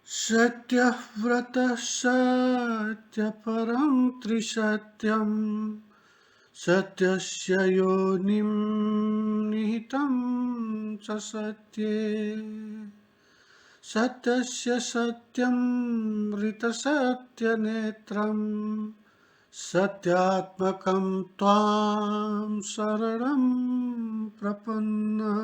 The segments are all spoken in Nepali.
सत्यव्रतः सत्यपरं त्रिसत्यं सत्यस्य योनिं निहितं च सत्ये सत्यस्य सत्यं मृतसत्यनेत्रं सत्यात्मकं त्वां शरणं प्रपन्ना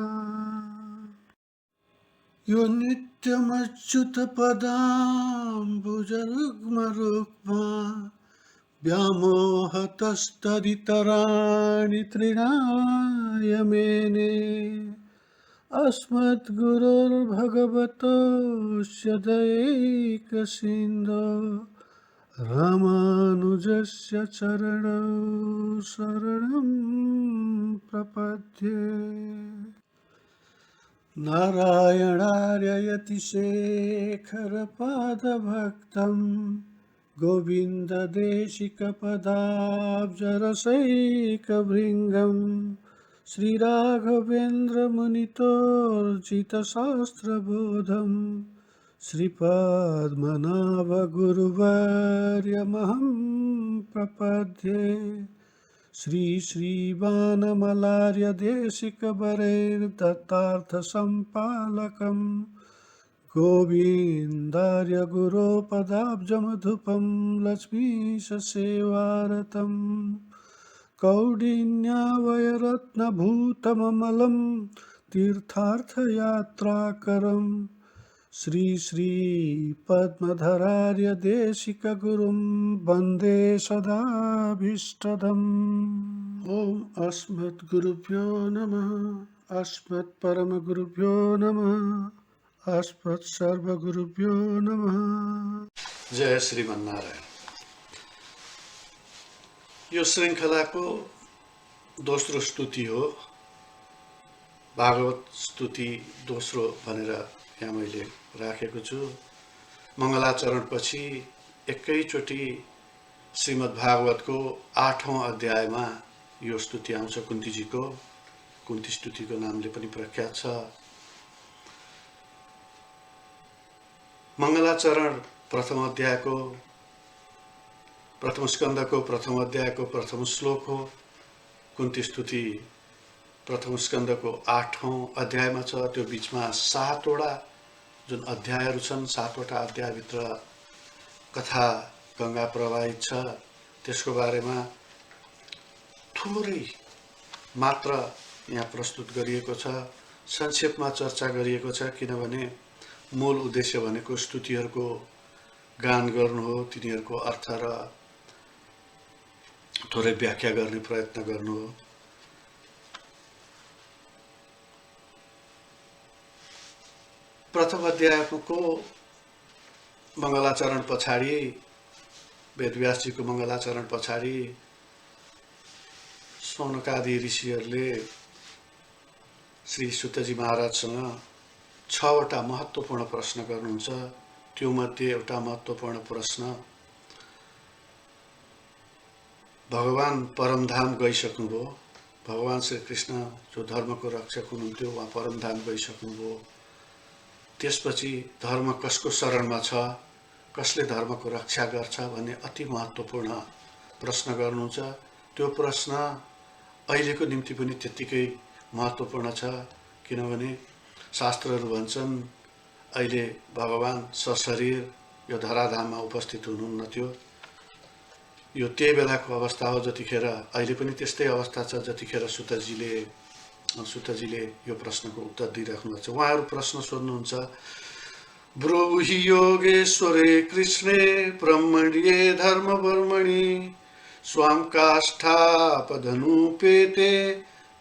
यो नित्यमच्युतपदाम्बुजरुग्मरुग्मा व्यामोहतस्तदितराणि तृणाय मेने अस्मद्गुरोर्भगवतोऽस्य दयैकसिन्धो रामानुजस्य चरणौ शरणं प्रपद्ये नारायणार्ययतिशेखरपादभक्तं गोविन्ददेशिकपदाब्जरसैकभृङ्गं श्रीराघवेन्द्रमुनितोर्जितशास्त्रबोधं श्रीपद्मनाभगुरुवर्यमहं प्रपद्ये श्री श्रीवानमलार्यदेशिकवरैर्दत्तार्थसम्पालकं गोविन्दार्य गुरोपदाब्जमधुपं लक्ष्मीशसेवारतं कौडिन्यावयरत्नभूतममलं तीर्थार्थयात्राकरं श्रीपद्मधरार्यदेशिकगुरुं वन्दे सदाभीष्टदम् ओम अस्मद्गुरुभ्यो नमः अस्मत्परमगुरुभ्यो नमः अस्मत्सर्वगुरुभ्यो नमः। जय श्रीमन्नारायण। यो श्रृङ्खलाको दोस्रो स्तुति हो, भागवत स्तुति दोस्रो भनेर यहाँ मैले राखेको छु। मङ्गलाचरणपछि एकैचोटि श्रीमद् भागवतको 8औं अध्यायमा यो स्तुति आउँछ। कुन्तीजीको कुन्ती स्तुतिको नामले पनि प्रख्यात छ। मङ्गलाचरण प्रथम अध्यायको प्रथम स्कन्धको प्रथम अध्यायको प्रथम श्लोक हो। कुन्ती स्तुति प्रथम स्कन्धको 8औं अध्यायमा छ। त्यो बीचमा 7वटा जुन अध्यायहरू छन्, 7वटा अध्यायभित्र कथा गङ्गा प्रवाहित छ। त्यसको बारेमा थोरै मात्र यहाँ प्रस्तुत गरिएको छ, संक्षेपमा चर्चा गरिएको छ। किनभने मूल उद्देश्य भनेको स्तुतिहरूको गान गर्नु हो, तिनीहरूको अर्थ र थोरै व्याख्या गर्ने प्रयत्न गर्नु हो। प्रथम अध्यायको मङ्गलाचरण पछाडि, वेदव्यासजीको मङ्गलाचरण पछाडि सौनकादि ऋषिहरूले श्री सुतजी महाराजसँग 6वटा महत्त्वपूर्ण प्रश्न गर्नुहुन्छ। त्यो मध्ये एउटा महत्त्वपूर्ण प्रश्न, भगवान परमधाम गइसक्नुभयो, भगवान श्रीकृष्ण जो धर्मको रक्षक हुनुहुन्थ्यो उहाँ परमधाम गइसक्नुभयो, त्यसपछि धर्म कसको शरणमा छ, कसले धर्मको रक्षा गर्छ भन्ने अति महत्त्वपूर्ण प्रश्न गर्नुहुन्छ। त्यो प्रश्न अहिलेको निम्ति पनि त्यत्तिकै महत्त्वपूर्ण छ। किनभने शास्त्रहरू भन्छन् अहिले भगवान सशरीर यो धराधाममा उपस्थित हुनुहुन्न थियो। यो त्यही बेलाको अवस्था हो जतिखेर, अहिले पनि त्यस्तै अवस्था छ जतिखेर सुतजीले यो प्रश्नको उत्तर दिइराख्नु भएको छ। उहाँहरू प्रश्न सोध्नुहुन्छ, ब्रूहि योगेश्वरे कृष्णे ब्रह्मण्ये धर्मवर्मणि स्वां काष्ठापधनुपेते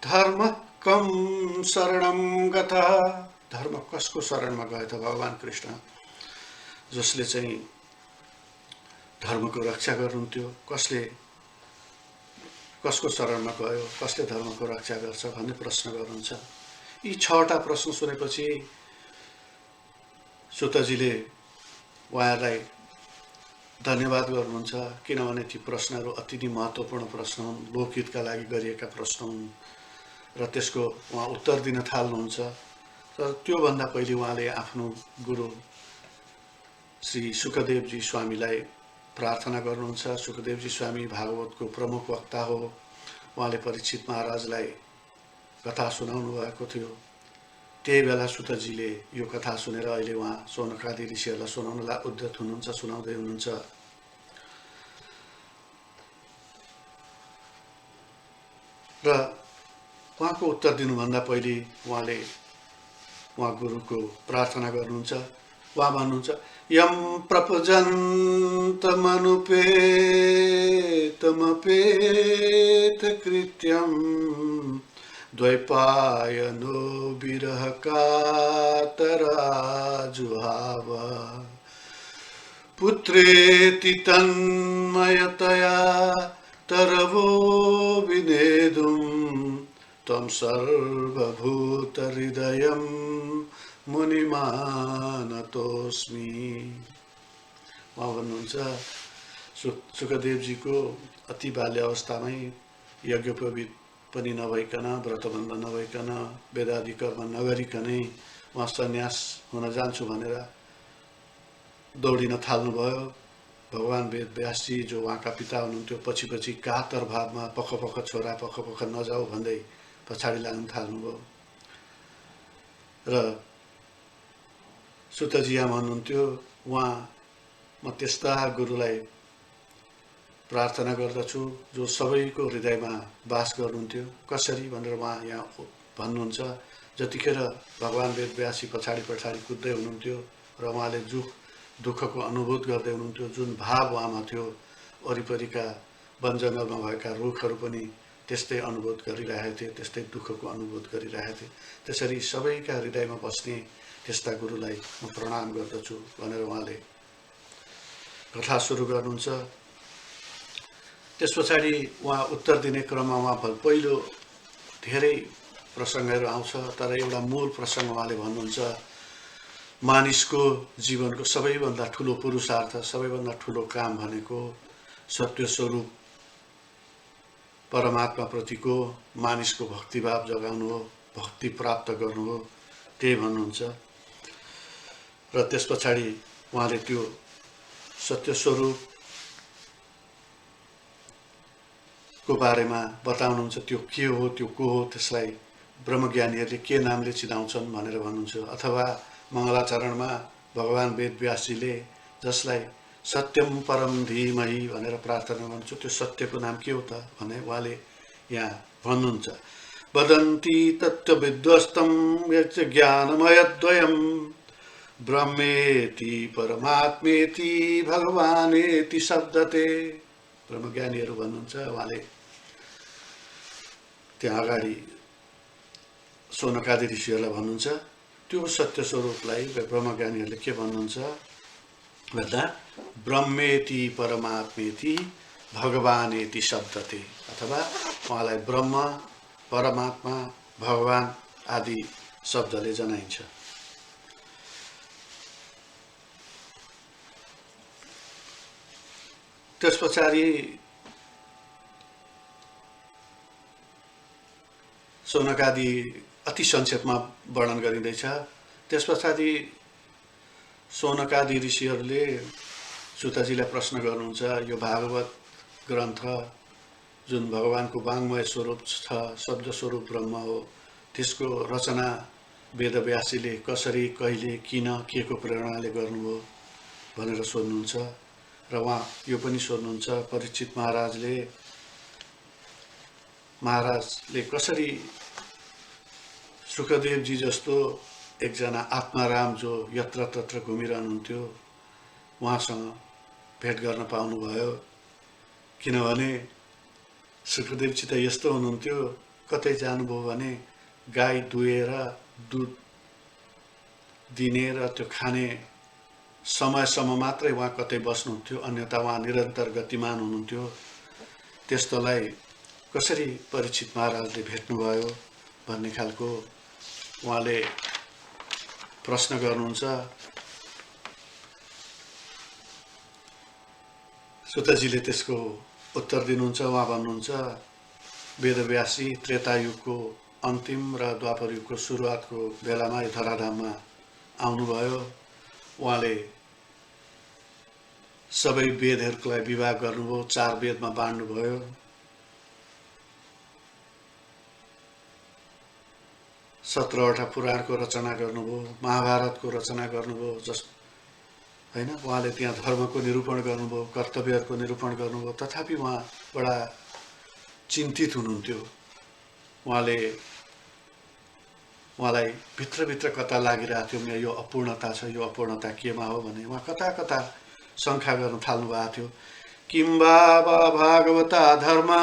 धर्म कम शरणं गतः। धर्म कसको शरणमा गयो त? भगवान कृष्ण, जसले चाहिँ धर्मको रक्षा गर्नुहुन्थ्यो, कसको शरणमा गयो, कसले धर्मको रक्षा गर्छ भन्ने प्रश्न गर्नुहुन्छ। यी 6वटा प्रश्न सुनेपछि सुतजीले उहाँलाई धन्यवाद गर्नुहुन्छ। किनभने ती प्रश्नहरू अति नै महत्त्वपूर्ण प्रश्न हुन्, लोकहितका लागि गरिएका प्रश्न हुन् र त्यसको उहाँ उत्तर दिन थाल्नुहुन्छ। तर त्योभन्दा पहिले उहाँले आफ्नो गुरु श्री सुखदेवजी स्वामीलाई प्रार्थना गर्नुहुन्छ। सुखदेवजी स्वामी भागवतको प्रमुख वक्ता हो। उहाँले परीक्षित महाराजलाई कथा सुनाउनु भएको थियो। त्यही बेला सुतजीले यो कथा सुनेर अहिले उहाँ सौनकादि ऋषिहरूलाई सुनाउनलाई उद्यत हुनुहुन्छ, सुनाउँदै हुनुहुन्छ। र उहाँको उत्तर दिनुभन्दा पहिले उहाँले उहाँ गुरुको प्रार्थना गर्नुहुन्छ। उहाँ भन्नुहुन्छ यम प्रपजन्तमनुपेतमपेत कृत्यम द्वैपायनो विरह कातराजुहाव पुत्रेति तन्मयतया तरवो विनेदुं त्वं सर्वभूतहृदयं मुनिमानतोस्मि। उहाँ भन्नुहुन्छ सुखदेवजीको अति बाल्य अवस्थामै यज्ञोपवीत पनि नभइकन, व्रतबन्ध नभइकन, वेदादि कर्म नगरिकनै उहाँ सन्यास हुन जान्छु भनेर दौडिन थाल्नुभयो। भगवान वेदव्यासजी जो उहाँका पिता हुनुहुन्थ्यो पछि पछि कातर भावमा पख पख छोरा पख पख नजाऊ भन्दै पछाडि लाग्न थाल्नुभयो। र सुतजी यहाँ भन्नुहुन्थ्यो उहाँ म त्यस्ता गुरुलाई प्रार्थना गर्दछु जो सबैको हृदयमा वास गर्नुहुन्थ्यो। कसरी भनेर उहाँ यहाँ भन्नुहुन्छ। जतिखेर भगवान वेदव्यासी पछाडि पछाडि कुद्दै हुनुहुन्थ्यो र उहाँले दुःखको अनुभूत गर्दै हुनुहुन्थ्यो, जुन भाव उहाँमा थियो, वरिपरिका वन जङ्गलमा भएका रुखहरू पनि त्यस्तै अनुभूत गरिरहेका थिए, त्यस्तै दुःखको अनुभूत गरिरहेका थिए। त्यसरी सबैका हृदयमा बस्ने त्यस्ता गुरुलाई म प्रणाम गर्दछु भनेर उहाँले कथा सुरु गर्नुहुन्छ। त्यस पछाडि उहाँ उत्तर दिने क्रममा उहाँ पहिलो धेरै प्रसङ्गहरू आउँछ, तर एउटा मूल प्रसङ्ग उहाँले भन्नुहुन्छ मानिसको जीवनको सबैभन्दा ठुलो पुरुषार्थ, सबैभन्दा ठुलो काम भनेको सत्य स्वरूप परमात्मा प्रतिको मानिसको भक्तिभाव जगाउनु हो, भक्ति प्राप्त गर्नु हो, त्यही भन्नुहुन्छ। र त्यस पछाडि उहाँले त्यो सत्य स्वरूपको बारेमा बताउनुहुन्छ। त्यो के हो, त्यो को हो, त्यसलाई ब्रह्मज्ञानीहरूले के नामले चिनाउँछन् भनेर भन्नुहुन्छ। अथवा मङ्गलाचरणमा भगवान वेदव्यासजीले जसलाई सत्यम परम धीमहि भनेर प्रार्थना गर्नुहुन्छ, त्यो सत्यको नाम के हो त भने उहाँले यहाँ भन्नुहुन्छ वदन्ति तत्त्वविद्वस्तं यच्च ज्ञानमयद्वयं ब्रह्मेति परमात्मेति भगवानेति शब्दते। ब्रह्मज्ञानीहरू भन्नुहुन्छ। उहाँले त्यहाँ अगाडि सौनकादि ऋषिहरूलाई भन्नुहुन्छ त्यो सत्य स्वरूपलाई ब्रह्मज्ञानीहरूले के भन्नुहुन्छ भन्दा ब्रह्मेति परमात्मेति भगवानेति शब्दते, अथवा उहाँलाई ब्रह्म, परमात्मा, भगवान आदि शब्दले जनाइन्छ। त्यस पछाडि सौनकादि अति संक्षेपमा वर्णन गरिँदैछ। त्यस पछाडि सौनकादि ऋषिहरूले सुतजीलाई प्रश्न गर्नुहुन्छ यो भागवत ग्रन्थ जुन भगवानको वाङ्मय स्वरूप छ, शब्द स्वरूप ब्रह्म हो, त्यसको रचना वेदव्यासजीले कसरी, कहिले, किन, के को प्रेरणाले गर्नुभयो भनेर सोध्नुहुन्छ। र उहाँ यो पनि सोध्नुहुन्छ परीक्षित महाराजले कसरी सुखदेवजी जस्तो एकजना आत्माराम जो यत्र तत्र घुमिरहनुहुन्थ्यो उहाँसँग भेट गर्न पाउनुभयो। किनभने सुखदेवजी त यस्तो हुनुहुन्थ्यो, कतै जानुभयो भने गाई दुहेर दुध दिने र त्यो खाने समयसम्म मात्रै उहाँ कतै बस्नुहुन्थ्यो, अन्यथा उहाँ निरन्तर गतिमान हुनुहुन्थ्यो। त्यस्तोलाई कसरी परीक्षित महाराजले भेट्नुभयो भन्ने खालको उहाँले प्रश्न गर्नुहुन्छ। सुतजीले त्यसको उत्तर दिनुहुन्छ। उहाँ भन्नुहुन्छ वेदव्यासी त्रेतायुगको अन्तिम र द्वापर युगको सुरुवातको बेलामा यो धराधाममा आउनुभयो। उहाँले सबै वेदहरूलाई विभाग गर्नुभयो, 4 वेदमा बाँड्नुभयो। सत्रवटा पुराणको रचना गर्नुभयो, महाभारतको रचना गर्नुभयो, हैन। उहाँले त्यहाँ धर्मको निरूपण गर्नुभयो, कर्तव्यहरूको निरूपण गर्नुभयो। तथापि उहाँ बडा चिन्तित हुनुहुन्थ्यो। उहाँलाई भित्रभित्र कता लागिरहेको थियो, मेरो यो अपूर्णता छ, यो अपूर्णता केमा हो भने उहाँ कता कता शङ्का गर्न थाल्नु भएको थियो। किम्बा भागवता धर्मा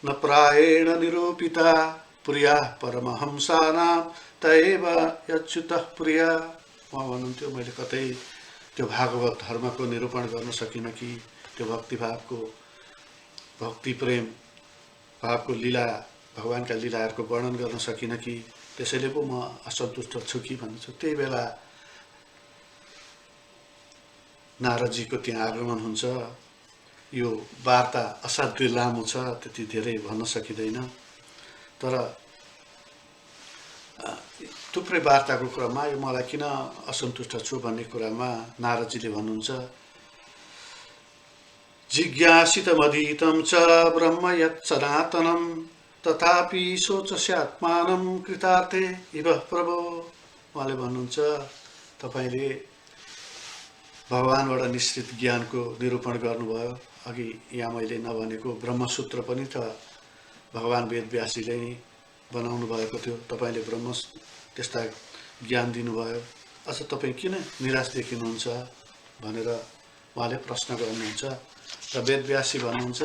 न प्रायेण निरूपिता प्रिया परमहंसानां तएव यच्युतः प्रिया। उहाँ भन्नुहुन्थ्यो मैले कतै त्यो भागवत धर्मको निरूपण गर्न सकिनँ कि त्यो भक्ति प्रेम भावको लीला, भगवानका लीलाहरूको वर्णन गर्न सकिनँ कि, त्यसैले पो म असन्तुष्ट छु कि भन्छु। त्यही बेला नारदजीको त्यहाँ आगमन हुन्छ। यो वार्ता असाध्यै लामो छ, त्यति धेरै भन्न सकिँदैन। तर थुप्रै वार्ताको क्रममा यो मलाई किन असन्तुष्ट छु भन्ने कुरामा नारदजीले भन्नुहुन्छ, जिज्ञासितमधीतं च ब्रह्म यत् सनातनं तथापि सोचस्यात्मानं कृतार्थे इव प्रभो। उहाँले भन्नुहुन्छ तपाईले भगवानबाट निश्चित ज्ञानको निरूपण गर्नुभयो। अघि यहाँ मैले नभनेको ब्रह्मसूत्र पनि त भगवान वेदव्यासजीले नै बनाउनु भएको थियो। तपाईले त्यस्ता ज्ञान दिनुभयो, अझ तपाईँ किन निराश देखिनुहुन्छ भनेर उहाँले प्रश्न गर्नुहुन्छ। र वेदव्यासजी भन्नुहुन्छ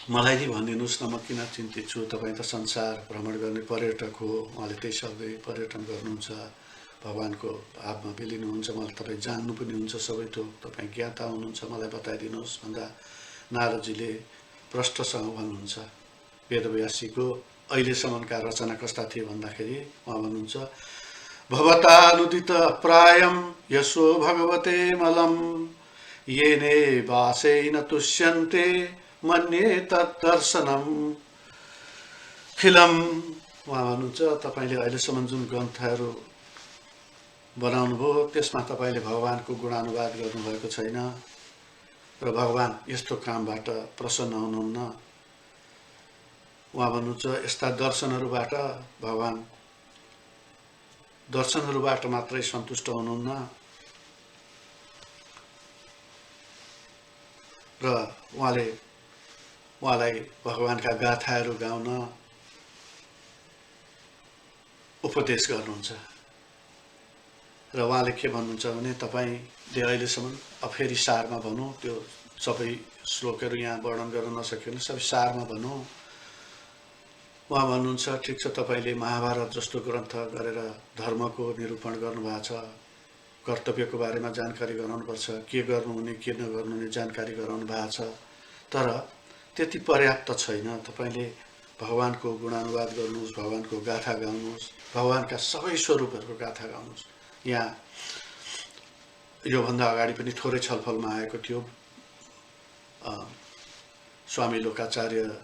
मलाई नि भनिदिनुहोस् न, म किन चिन्तित छु, तपाईँ त संसार भ्रमण गर्ने पर्यटक हो। उहाँले त्यही शब्दले पर्यटन गर्नुहुन्छ, भगवानको भावमा बिलिनुहुन्छ, मलाई तपाईँ जान्नु पनि हुन्छ सबै थोक, तपाईँ ज्ञाता हुनुहुन्छ, मलाई बताइदिनुहोस् भन्दा नारदजीले प्रष्टसँग भन्नुहुन्छ वेदव्यासजीको अहिलेसम्मका रचना कस्ता थिए भन्दाखेरि उहाँ भन्नुहुन्छ भवतानुदित प्रायं यशो भगवते मलं येने वासेन तुष्यन्ते मन्ये तद्दर्शनम खिलम। उहाँ भन्नुहुन्छ तपाईले अहिलेसम्म जुन ग्रन्थहरू बनाउनुभयो त्यसमा तपाईले भगवानको गुणानुवाद गर्नुभएको छैन र भगवान यस्तो कामबाट प्रसन्न हुनुहुन्न। उहाँ भन्नुहुन्छ यस्ता दर्शनहरूबाट मात्रै सन्तुष्ट हुनुहुन्न र उहाँलाई भगवानका गाथाहरू गाउन उपदेश गर्नुहुन्छ। र उहाँले के भन्नुहुन्छ भने तपाईले अहिलेसम्म फेरि सारमा भनौँ, त्यो सबै श्लोकहरू यहाँ वर्णन गर्न नसकिने सबै सारमा भनौँ। उहाँ भन्नुहुन्छ ठिक छ, तपाईले महाभारत जस्तो ग्रन्थ गरेर धर्मको निरूपण गर्नुभएको छ, कर्तव्यको बारेमा जानकारी गराउनुपर्छ, के गर्नुहुने के नगर्नुहुने जानकारी गराउनु भएको छ, तर त्यति पर्याप्त छैन। तपाईले भगवानको गुणानुवाद गर्नुहोस्, भगवानको गाथा गाउनुहोस्, भगवानका सबै स्वरूपहरूको गाथा गाउनुहोस्। यहाँ योभन्दा अगाडि पनि थोरै छलफलमा आएको थियो। स्वामी लोकाचार्यजीले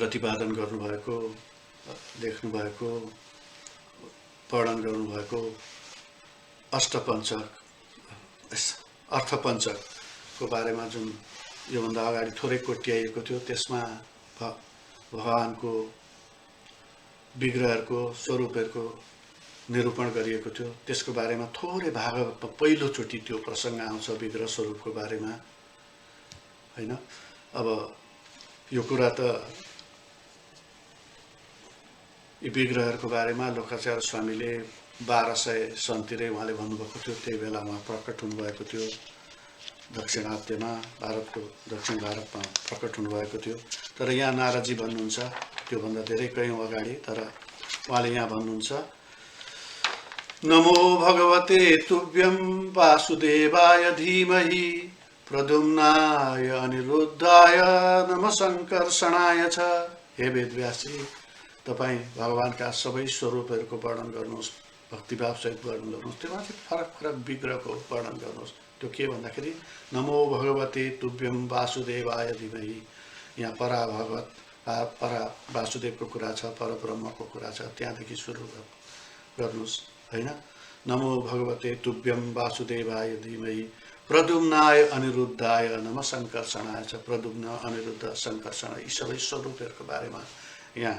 प्रतिपादन गर्नुभएको, लेख्नुभएको, वर्णन गर्नुभएको अष्टपञ्चक अर्थपञ्चकको बारेमा जुन योभन्दा अगाडि थोरै कोट्याइएको थियो, त्यसमा भगवानको विग्रहहरूको स्वरूपहरूको निरूपण गरिएको थियो। त्यसको बारेमा थोरै भागवतमा पहिलोचोटि त्यो प्रसङ्ग आउँछ विग्रह स्वरूपको बारेमा, हैन। अब यो कुरा त यी विग्रहहरूको बारेमा लोकाचार्य स्वामीले 1200 सनतिरै उहाँले भन्नुभएको थियो। त्यही बेला उहाँ प्रकट हुनुभएको थियो, दक्षिणात्यमा भारतको दक्षिण भारतमा प्रकट हुनुभएको थियो। तर यहाँ नारदजी भन्नुहुन्छ त्योभन्दा धेरै कयौँ अगाडि, तर उहाँले यहाँ भन्नुहुन्छ नमो भगवते तुभ्यं वासुदेवाय धीमहि प्रद्युम्नाय अनिरुद्धाय नमः संकर्षणाय च। हे वेदव्यासजी, तपाईँ भगवानका सबै स्वरूपहरूको वर्णन गर्नुहोस्, भक्तिभावसहित वर्णन गर्नुहोस्, त्योमाथि फरक फरक विग्रहको वर्णन गर्नुहोस्। त्यो के भन्दाखेरि नमो भगवते तुभ्यं वासुदेवाय धीमहि, यहाँ परा वासुदेवको कुरा छ, परब्रह्मको कुरा छ, त्यहाँदेखि सुरु गर्नुहोस्, हैन। नमो भगवते तुभ्यं वासुदेवाय धीमहि प्रद्युम्नाय अनिरुद्धाय नमः शङ्कर्षणाय च प्रद्युम्न अनिरुद्ध शङ्कर्षण यी सबै स्वरूपहरूको बारेमा यहाँ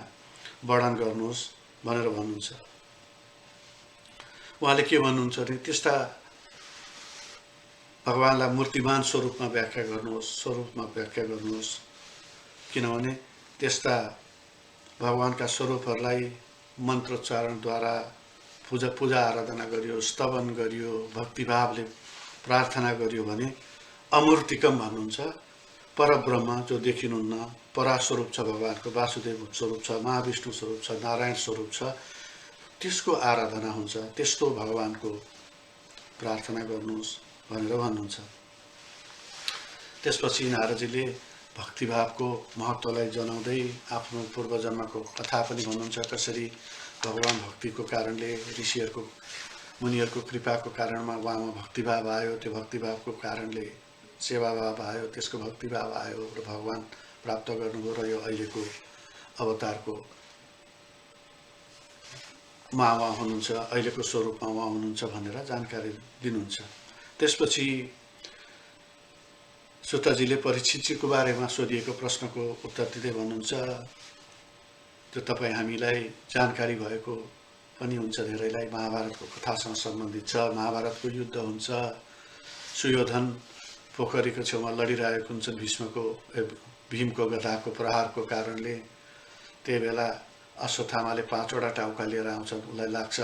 वर्णन गर्नुहोस् भनेर भन्नुहुन्छ। उहाँले के भन्नुहुन्छ भने त्यस्ता भगवानलाई मूर्तिमान स्वरूपमा व्याख्या गर्नुहोस् किनभने त्यस्ता भगवानका स्वरूपहरूलाई मन्त्रोच्चारणद्वारा पूजा आराधना गरियो, स्तवन गरियो, भक्तिभावले प्रार्थना गरियो भने अमूर्तिकम भन्नुहुन्छ। परब्रह्म जो देखिनुहुन्न, परास्वरूप छ भगवानको, वासुदेव स्वरूप छ, महाविष्णु स्वरूप छ, नारायण स्वरूप छ, त्यसको आराधना हुन्छ। त्यस्तो भगवानको प्रार्थना गर्नुहोस् भनेर भन्नुहुन्छ। त्यसपछि नारदजीले भक्तिभावको महत्त्वलाई जनाउँदै आफ्नो पूर्वजन्मको कथा पनि भन्नुहुन्छ। कसरी भगवान भक्तिको कारणले ऋषिहरूको मुनिहरूको कृपाको कारणमा उहाँमा भक्तिभाव आयो, त्यो भक्तिभावको कारणले सेवाभाव आयो, त्यसको भक्तिभाव आयो र भगवान प्राप्त गर्नुभयो र यो अहिलेको अवतारको उहाँ हुनुहुन्छ, अहिलेको स्वरूपमा उहाँ हुनुहुन्छ भनेर जानकारी दिनुहुन्छ। त्यसपछि सुतजीले परीक्षितजीको बारेमा सोधिएको प्रश्नको उत्तर दिँदै भन्नुहुन्छ, त्यो तपाईँ हामीलाई जानकारी भएको पनि हुन्छ धेरैलाई, महाभारतको कथासँग सम्बन्धित छ। महाभारतको युद्ध हुन्छ, सुयोधन पोखरीको छेउमा लडिरहेको हुन्छ भीमको गधाको प्रहारको कारणले। त्यही बेला अश्वत्थामाले 5वटा टाउका लिएर आउँछन्, उसलाई लाग्छ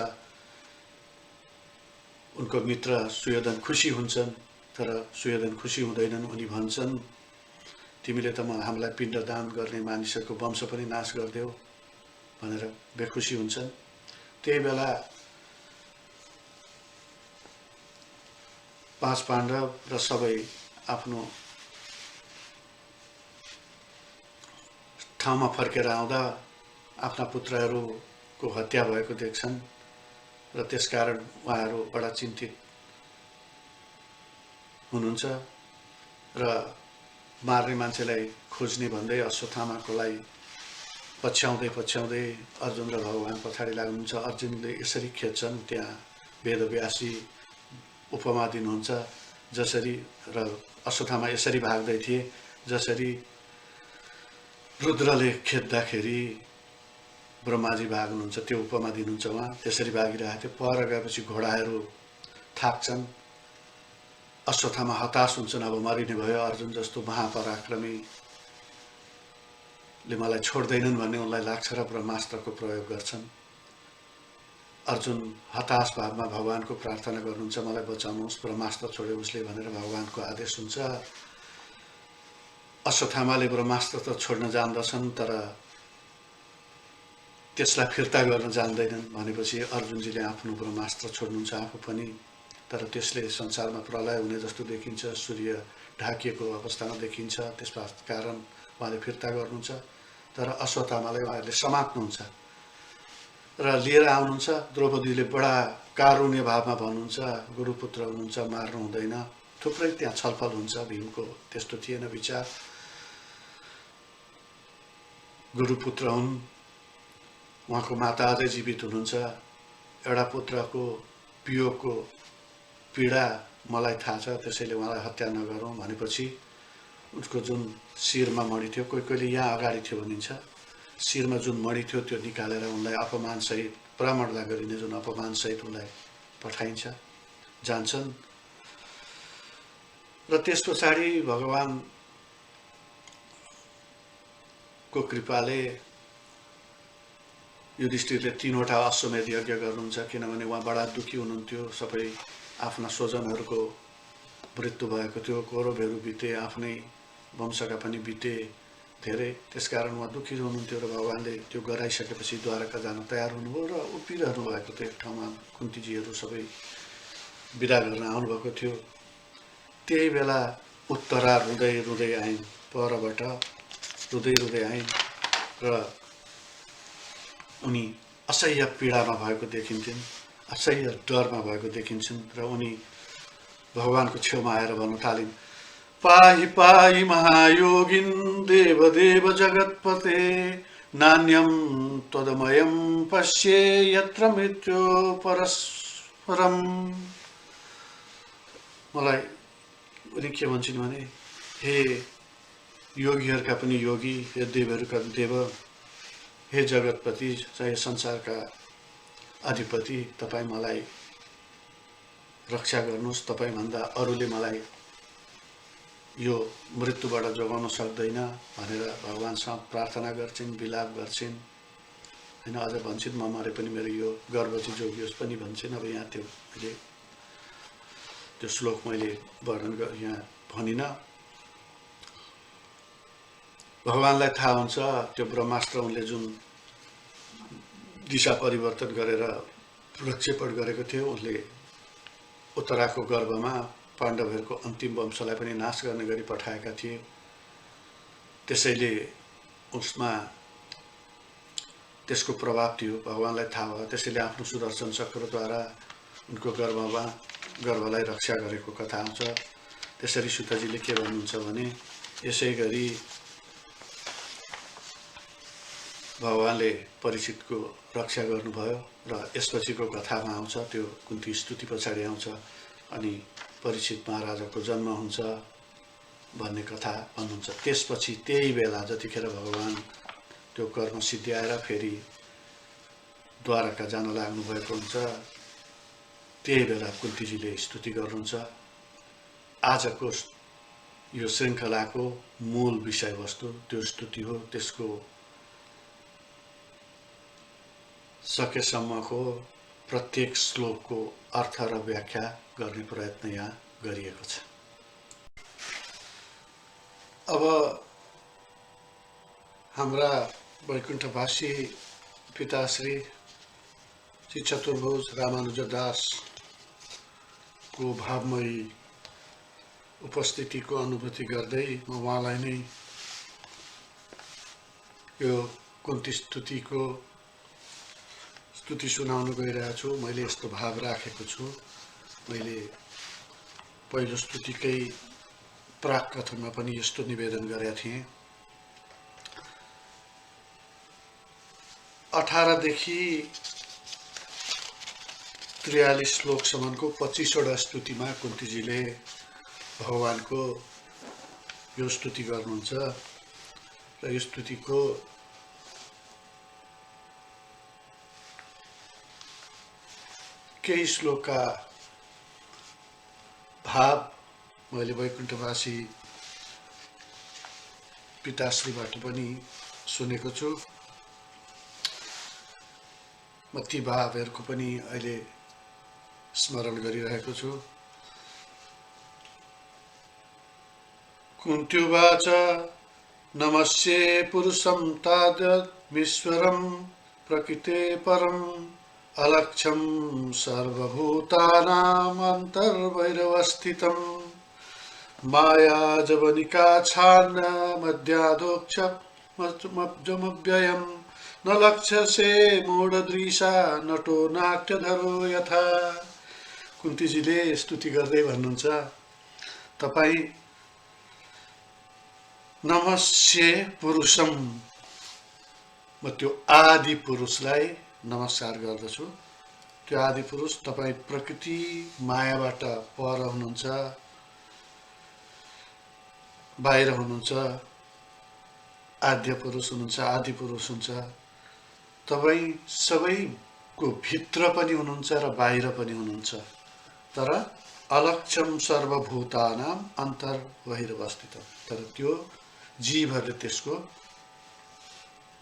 उनको मित्र सुयोधन खुसी हुन्छन्, तर सुयोधन खुसी हुँदैनन्। उनी भन्छन् तिमीले त हामीलाई पिण्डदान गर्ने मानिसहरूको वंश पनि नाश गरिदेऊ भनेर बेखुसी हुन्छन्। त्यही बेला 5 पाण्डव र सबै आफ्नो ठाउँमा फर्केर आउँदा आफ्ना पुत्रहरूको हत्या भएको देख्छन् र त्यसकारण उहाँहरू बडा चिन्तित हुनुहुन्छ र मार्ने मान्छेलाई खोज्ने भन्दै अश्वत्थामाकोलाई पछ्याउँदै अर्जुन र भगवान पछाडि लाग्नुहुन्छ। अर्जुनले यसरी खेद्छन्, त्यहाँ वेदव्यासी उपमा दिनुहुन्छ जसरी, र अश्वत्थामा यसरी भाग्दै थिए जसरी रुद्रले खेद्दाखेरि ब्रह्माजी भाग्नुहुन्छ, त्यो उपमा दिनुहुन्छ उहाँ। त्यसरी भागिरहेको थियो। पर गएपछि घोडाहरू थाक्छन्, अश्वत्थामा हताश हुन्छन्, अब मरिने भयो, अर्जुन जस्तो महापराक्रमीले मलाई छोड्दैनन् भन्ने उनलाई लाग्छ र ब्रह्मास्त्रको प्रयोग गर्छन्। अर्जुन हताश भावमा भगवानको प्रार्थना गर्नुहुन्छ, मलाई बचाउनुहोस्, ब्रह्मास्त्र छोड्यो उसले भनेर भगवानको आदेश हुन्छ। अश्वत्थामाले ब्रह्मास्त्र त छोड्न जान्दछन् तर त्यसलाई फिर्ता गर्न जान्दैनन्। भनेपछि अर्जुनजीले आफ्नो ब्रह्मास्त्र छोड्नुहुन्छ आफू पनि, तर त्यसले संसारमा प्रलय हुने जस्तो देखिन्छ, सूर्य ढाकिएको अवस्थामा देखिन्छ। त्यसका कारण उहाँले फिर्ता गर्नुहुन्छ, तर अश्वत्थामालाई उहाँहरूले समात्नुहुन्छ र लिएर आउनुहुन्छ। द्रौपदीले बडा कारुण्य भावमा भन्नुहुन्छ, गुरुपुत्र हुनुहुन्छ, मार्नु हुँदैन। थुप्रै त्यहाँ छलफल हुन्छ। भीमको त्यस्तो थिएन विचार, गुरुपुत्र हुन्, उहाँको माता अझै जीवित हुनुहुन्छ। एउटा पुत्रको वियोगको पीडा मलाई थाहा छ, त्यसैले उहाँलाई हत्या नगरौँ भनेपछि उसको जुन शिरमा मणि थियो, कोही यहाँ अगाडि थियो भनिन्छ, शिरमा जुन मणि थियो त्यो निकालेर उनलाई अपमानसहित, ब्राह्मणलाई गरिने जुन अपमानसहित उनलाई पठाइन्छ, जान्छन्। र त्यस पछाडि भगवानको कृपाले युधिष्ठिरले 3वटा अश्वमेध यज्ञ गर्नुहुन्छ, किनभने उहाँ बडा दुःखी हुनुहुन्थ्यो। सबै आफ्ना स्वजनहरूको मृत्यु भएको थियो, कौरवहरू बिते, आफ्नै वंशका पनि बिते धेरै, त्यसकारण उहाँ दुःखी हुनुहुन्थ्यो। र भगवानले त्यो गराइसकेपछि द्वारका जान तयार हुनुभयो र उभिरहनु भएको थियो। एक ठाउँमा कुन्तीजीहरू सबै बिदा गर्न आउनुभएको थियो। त्यही बेला उत्तरा रुँदै आइन्, परबाट रुँदै आइन् र उनी असह्य पीडामा भएको देखिन्थिन्, असह्य डरमा भएको देखिन्छन्। र उनी भगवानको छेउमा आएर भन्न थालिन्, पाहि पाहि महायोगिन देवदेव जगत्पते, नान्यम त्वदमयम पश्ये यत्र मृत्यो परम मलाई उनी के भन्छन् भने हे योगीहरूका पनि योगी, हे देवहरूका देव, हे जगतपति, चाहे संसारका अधिपति, तपाईँ मलाई रक्षा गर्नुहोस्। तपाईँभन्दा अरूले मलाई यो मृत्युबाट जोगाउन सक्दैन भनेर भगवानसँग प्रार्थना गर्छिन्, विलाप गर्छिन् हैन। अझ भन्छन् म मरे पनि मेरो यो गर्व चाहिँ जोगियोस् पनि भन्छन्। अब यहाँ त्यो श्लोक मैले वर्णन यहाँ भनिनँ। भगवानलाई थाहा हुन्छ त्यो ब्रह्मास्त्र उनले जुन दिशा परिवर्तन गरेर प्रक्षेपण गरेको थियो, उसले उत्तराको गर्भमा पाण्डवहरूको अन्तिम वंशलाई पनि नाश गर्ने गरी पठाएका थिए। त्यसैले उसमा त्यसको प्रभाव थियो, भगवानलाई थाहा भयो। त्यसैले आफ्नो सुदर्शन चक्रद्वारा उनको गर्भलाई रक्षा गरेको कथा आउँछ। त्यसरी सुतजीले के भन्नुहुन्छ भने यसै गरी भगवानले परीक्षितको रक्षा गर्नुभयो र यसपछिको कथामा आउँछ, त्यो कुन्ती स्तुति पछाडि आउँछ अनि परीक्षित महाराजाको जन्म हुन्छ भन्ने कथा भन्नुहुन्छ। त्यसपछि त्यही बेला जतिखेर भगवान त्यो कर्म सिद्ध्याएर फेरि द्वारका जान लाग्नु भएको हुन्छ, त्यही बेला कुन्तीजीले स्तुति गर्नुहुन्छ। आजको यो श्रृङ्खलाको मूल विषयवस्तु त्यो स्तुति हो। त्यसको सकेसम्मको प्रत्येक श्लोकको अर्थ र व्याख्या गर्ने प्रयत्न यहाँ गरिएको छ। अब हाम्रा वैकुण्ठवासी पिताश्री श्री चतुर्भुज रामानुजदासको भावमयी उपस्थितिको अनुभूति गर्दै म उहाँलाई नै यो कुन्ती स्तुति सुनाउन गइरहेको छु। मैले यस्तो भाव राखेको छु। मैले पहिलो स्तुतिकै प्राक कथनमा पनि यस्तो निवेदन गरेका थिएँ। 18 देखि 43 श्लोकसम्मको 25वटा स्तुतिमा कुन्तीजीले भगवानको यो स्तुति गर्नुहुन्छ र यो स्तुतिको केही श्लोकका भाव मैले वैकुण्ठवासी पिताश्रीबाट पनि सुनेको छु। म ती भावहरूको पनि अहिले स्मरण गरिरहेको छु। कुन्त्युवाच नमस्ये पुरुषं तादमीश्वरं प्रकृते परम् अलक्ष्यं सर्वभूतानाम् अन्तर्वैरवस्थितं माया जवनिका छान्न मध्यादोक्षमव्ययं न लक्ष्यसे मूढदृशा नटो नाट्यधरो यथा। कुन्तीजीले स्तुति गर्दै भन्नुहुन्छ, तपाईँ नमस्ये पुरुषम, म त्यो आदि पुरुषलाई नमस्कार गर्दछु। त्यो आदि पुरुष तपाईँ प्रकृति मायाबाट पर हुनुहुन्छ, बाहिर हुनुहुन्छ, आद्य पुरुष हुनुहुन्छ, आदि पुरुष हुन्छ। तपाईँ सबैको भित्र पनि हुनुहुन्छ र बाहिर पनि हुनुहुन्छ, तर अलक्ष्यम सर्वभूतानाम अन्तर्बहिरवस्थितम्, तर त्यो जीवहरूले त्यसको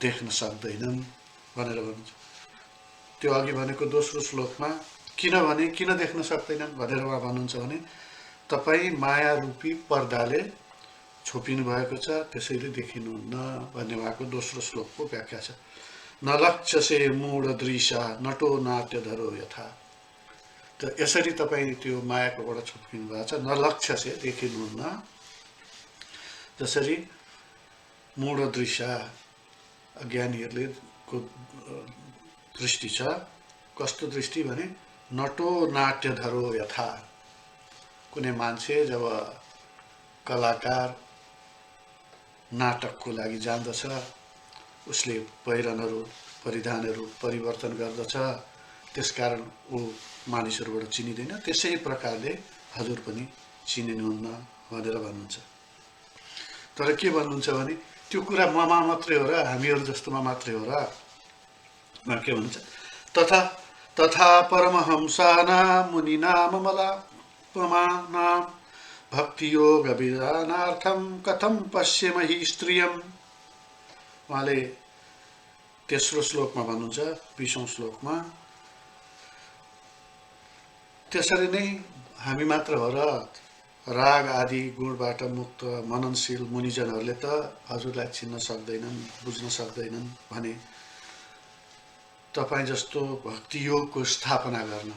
देख्न सक्दैनन् भनेर भन्नुहुन्छ। त्यो अघि भनेको दोस्रो श्लोकमा किन देख्न सक्दैनन् भनेर उहाँ भन्नुहुन्छ भने तपाईँ माया रूपी पर्दाले छोपिनु भएको छ, त्यसैले देखिनुहुन्न भन्ने उहाँको दोस्रो श्लोकको व्याख्या छ। न लक्ष्यसे मूढदृशा नटो नाट्यधरो यथा, त यसरी तपाईँ त्यो मायाकोबाट छोपिनु भएको छ। न लक्ष्यसे देखिनुहुन्न, जसरी मूढदृशा अज्ञानीहरूले को दृष्टि छ। कस्तो दृष्टि भने नटो नाट्यधरो यथा, कुनै मान्छे जब कलाकार नाटकको लागि जान्दछ, उसले पहिरनहरू परिधानहरू परिवर्तन गर्दछ, त्यसकारण ऊ मानिसहरूबाट चिनिँदैन, त्यसै प्रकारले हजुर पनि चिनिनुहुन्न भनेर भन्नुहुन्छ। तर के भन्नुहुन्छ भने त्यो कुरा ममा मात्रै हो र हामीहरू जस्तोमा मात्रै हो र? उहाँ के भन्छ, तथा तथा परमहंसानां मुनीनां मलापमानां भक्तियोग विधानार्थं कथं पश्येमहि स्त्रियम्। उहाँले तेस्रो श्लोकमा भन्नुहुन्छ, 20औं श्लोकमा, त्यसरी नै हामी मात्र हो र राग आदि गुणबाट मुक्त मननशील मुनिजनहरूले त हजुरलाई चिन्न सक्दैनन्, बुझ्न सक्दैनन् भने तपाईँ जस्तो भक्तियोगको स्थापना गर्न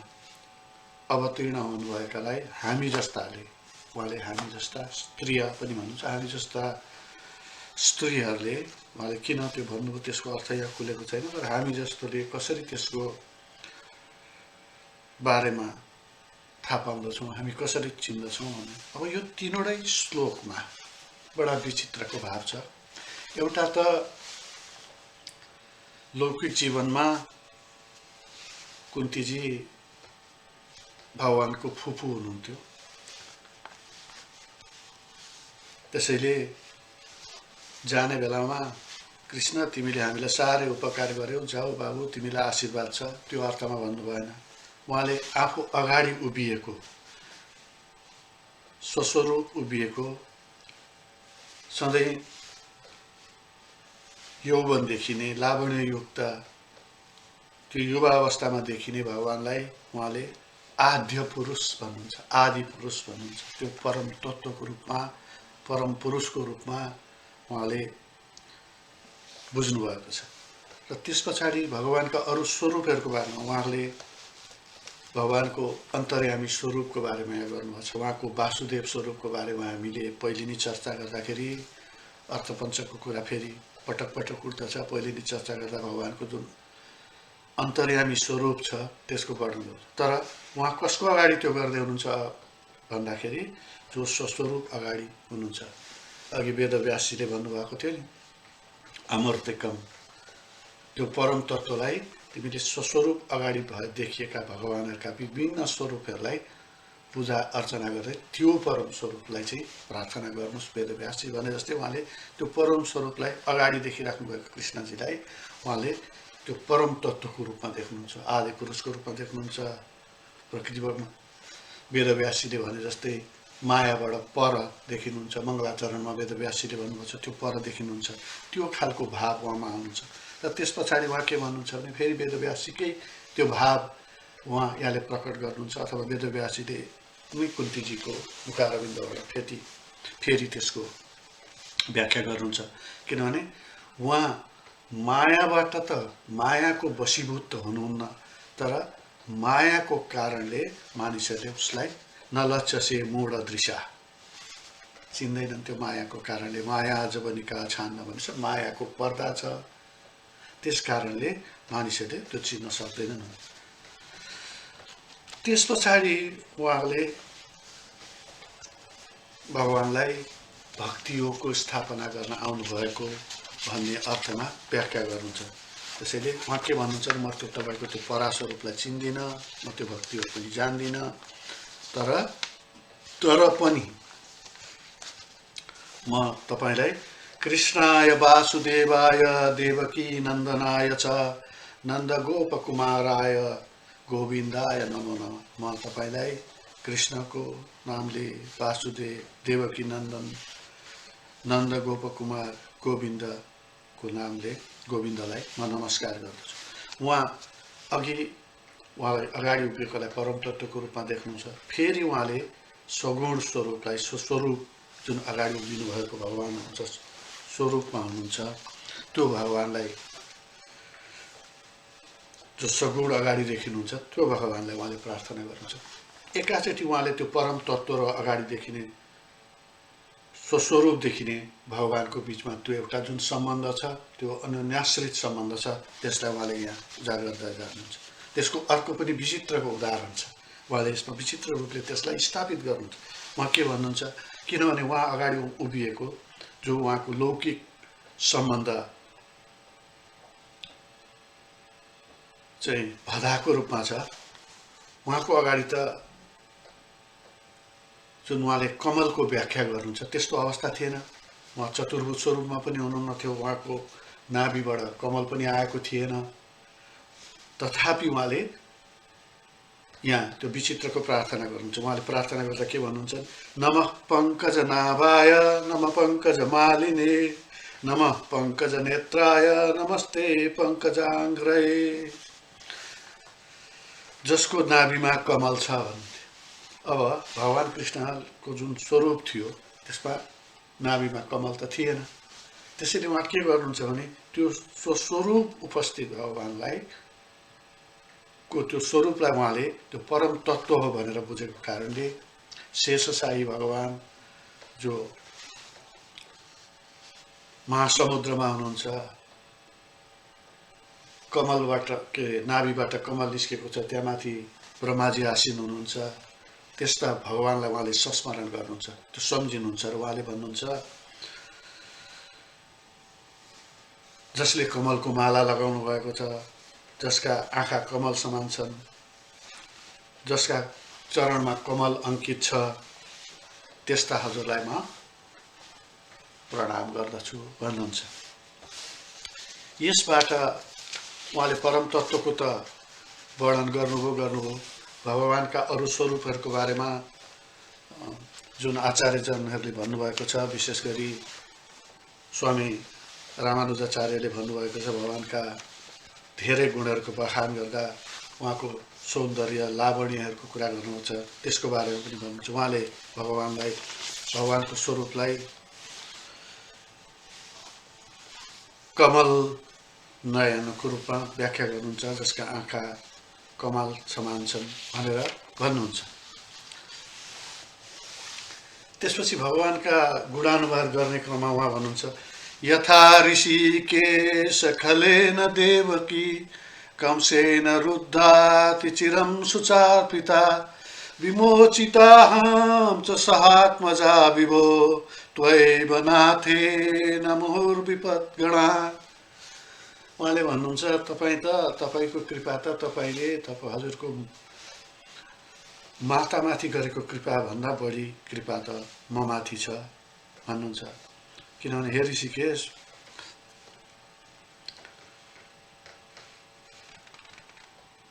अवतीर्ण हुनुभएकालाई हामी जस्ताले, उहाँले हामी जस्ता स्त्रिय पनि भन्नुहुन्छ, हामी जस्ता स्त्रीहरूले, उहाँले किन त्यो भन्नुभयो त्यसको अर्थ यहाँ खुलेको छैन, तर हामी जस्तोले कसरी त्यसको बारेमा थाहा पाउँदछौँ, हामी कसरी चिन्दछौँ भने अब यो तीनवटै श्लोकमा बडा विचित्रको भाव छ। एउटा त लौकिक जीवनमा कुन्तीजी भगवानको फुपू हुनुहुन्थ्यो, त्यसैले जाने बेलामा कृष्ण तिमीले हामीलाई साह्रै उपकार गर्यौ, जाऊ बाबु तिमीलाई आशीर्वाद छ, त्यो अर्थमा भन्नु भएन। उहाँले आफू अगाडि उभिएको, स्वस्वरूप उभिएको, सधैँ यौवन देखिने, लावण्ययुक्त त्यो युवा अवस्थामा देखिने भगवानलाई उहाँले आद्य पुरुष भन्नुहुन्छ, आदि पुरुष भन्नुहुन्छ। त्यो परम तत्त्वको रूपमा, परम पुरुषको रूपमा उहाँले बुझ्नुभएको छ। र त्यस पछाडि भगवानका अरू स्वरूपहरूको बारेमा उहाँले भगवानको अन्तर्यामी स्वरूपको बारेमा यहाँ गर्नुभएको छ। उहाँको वासुदेव स्वरूपको बारेमा हामीले पहिले नै चर्चा गर्दाखेरि अर्थपञ्चको कुरा फेरि पटक पटक उठ्दछ। पहिले नै चर्चा गर्दा भगवानको जुन अन्तर्यामी स्वरूप छ त्यसको वर्णन गर्छ। तर उहाँ कसको अगाडि त्यो गर्दै हुनुहुन्छ भन्दाखेरि जो स्वस्वरूप अगाडि हुनुहुन्छ। अघि वेदव्यासजीले भन्नुभएको थियो नि, अमर्त्यकम, त्यो परम तत्त्वलाई तिमीले स्वस्वरूप अगाडि देखिएका भगवानहरूका विभिन्न स्वरूपहरूलाई पूजा अर्चना गर्दै त्यो परम स्वरूपलाई चाहिँ प्रार्थना गर्नुहोस् वेदव्यासजी भने जस्तै उहाँले त्यो परम स्वरूपलाई अगाडि देखिराख्नु भएको कृष्णजीलाई उहाँले त्यो परम तत्त्वको रूपमा देख्नुहुन्छ, आदि पुरुषको रूपमा देख्नुहुन्छ। प्रकृतिबाट वेदव्यासजीले भने जस्तै मायाबाट पर देखिनुहुन्छ, मङ्गलाचरणमा वेदव्यासजीले भन्नुहुन्छ त्यो पर देखिनुहुन्छ, त्यो खालको भाव उहाँमा आउनुहुन्छ। र त्यस पछाडि उहाँ के भन्नुहुन्छ भने फेरि वेदव्यासजीकै त्यो भाव उहाँ यहाँले प्रकट गर्नुहुन्छ, अथवा वेदव्यासजीले कुन्तीजीको मुखारविन्दबाट फेरि त्यसको व्याख्या गर्नुहुन्छ। किनभने उहाँ मायाबाट त मायाको वशीभूत त हुनुहुन्न, तर मायाको कारणले मानिसहरूले उसलाई नलच्छसे मूढ दृशा, चिन्दैनन्। त्यो मायाको कारणले, माया जबनिका छान्न भन्छ, मायाको पर्दा छ, त्यस कारणले मानिसहरूले त्यो चिन्न सक्दैनन्। त्यस पछाडि उहाँले भगवानलाई भक्तियोगको स्थापना गर्न आउनुभएको भन्ने अर्थमा व्याख्या गर्नुहुन्छ। त्यसैले उहाँ के भन्नुहुन्छ, म त्यो तपाईँको त्यो परास्वरूपलाई चिन्दिनँ, म त्यो भक्तियोग पनि जान्दिनँ, तर पनि म तपाईँलाई कृष्णाय वासुदेवाय देवकी नन्दनाय च नन्द गोपकुमाराय गोविन्दाय नमो नमः। म तपाईँलाई कृष्णको नामले, वासुदेव, देवकी नन्दन, नन्द गोपकुमार गोविन्दको नामले गोविन्दलाई म नमस्कार गर्दछु। उहाँलाई अगाडि उभिएकोलाई परम तत्त्वको रूपमा देख्नुहुन्छ। फेरि उहाँले सगुण स्वरूपलाई, स्वस्वरूप जुन अगाडि उभिनु भएको भगवान हुनुहुन्छ, स्वरूपमा हुनुहुन्छ, त्यो भगवानलाई जो सगुण अगाडि देखिनुहुन्छ त्यो भगवानलाई उहाँले प्रार्थना गर्नुहुन्छ। एकाचोटि उहाँले त्यो परम तत्त्व र अगाडि देखिने, स्वस्वरूप देखिने भगवानको बिचमा त्यो एउटा जुन सम्बन्ध छ, त्यो अनन्याश्रित सम्बन्ध छ, त्यसलाई उहाँले यहाँ उजागर गर्दै जानुहुन्छ। त्यसको अर्को पनि विचित्रको उदाहरण छ, उहाँले यसमा विचित्र रूपले त्यसलाई स्थापित गर्नुहुन्छ। उहाँ के भन्नुहुन्छ, किनभने उहाँ अगाडि उभिएको जो उहाँको लौकिक सम्बन्ध चाहिँ भदाको रूपमा छ, उहाँको अगाडि त जुन उहाँले कमलको व्याख्या गर्नुहुन्छ त्यस्तो अवस्था थिएन। उहाँ चतुर्भुज स्वरूपमा पनि हुनुहुन्न थियो, उहाँको नाभिबाट कमल पनि आएको थिएन। तथापि उहाँले यहाँ त्यो विचित्रको प्रार्थना गर्नुहुन्छ। उहाँले प्रार्थना गर्दा के भन्नुहुन्छ? नमः पङ्कज नाभाय नमः पङ्कज मालिने नमः पङ्कज नेत्राय नमस्ते पङ्कजाङ्घ्रे। जसको नाभिमा कमल छ भन्थे। अब भगवान् कृष्णको जुन स्वरूप थियो त्यसमा नाभिमा कमल त थिएन। त्यसैले उहाँ के गर्नुहुन्छ भने त्यो स्वरूप उपस्थित भगवान्लाई को त्यो स्वरूपलाई उहाँले त्यो परम तत्त्व हो भनेर बुझेको कारणले शेषशाही भगवान् जो महासमुद्रमा हुनुहुन्छ, कमलबाट नाभिबाट कमल निस्केको छ, त्यहाँ माथि ब्रह्माजी आसीन हुनुहुन्छ, त्यस्ता भगवान्लाई उहाँले संस्मरण गर्नुहुन्छ, त्यो सम्झिनुहुन्छ र उहाँले भन्नुहुन्छ जसले कमलको माला लगाउनु भएको छ, जसका आँखा कमल समान छन्, जसका चरणमा कमल अंकित छ, त्यस्ता हजुरलाई म प्रणाम गर्दछु भन्नुहुन्छ। यसबाट उहाँले परम तत्त्वको त वर्णन गर्नुभयो। भगवानका अरू स्वरूपहरूको बारेमा जुन आचार्यजनहरूले भन्नुभएको छ, विशेष गरी स्वामी रामानुजाचार्यले भन्नुभएको छ, भगवानका धेरै गुणहरूको बखान गर्दा उहाँको सौन्दर्य लावण्यहरूको कुरा गर्नुहुन्छ, त्यसको बारेमा पनि भन्नुहुन्छ। उहाँले भगवानको स्वरूपलाई कमल नयनको रूपमा व्याख्या गर्नुहुन्छ, जसका आँखा कमल समान छन् भनेर भन्नुहुन्छ। त्यसपछि भगवानका गुणानुवाद गर्ने क्रममा उहाँ भन्नुहुन्छ यथा ऋषिकेश खलेन देवकी कंसेन रुद्धाति चिरं सुचार्पिता विमोचिताहं च सहात्मजा विभो त्वयैव नाथेन मुहुर्विपद्गणा। उहाँले भन्नुहुन्छ तपाईको कृपा त हजुरको मातामाथि गरेको कृपा भन्दा बढी कृपा त म माथि छ भन्नुहुन्छ। किनभने हे ऋषिकेश,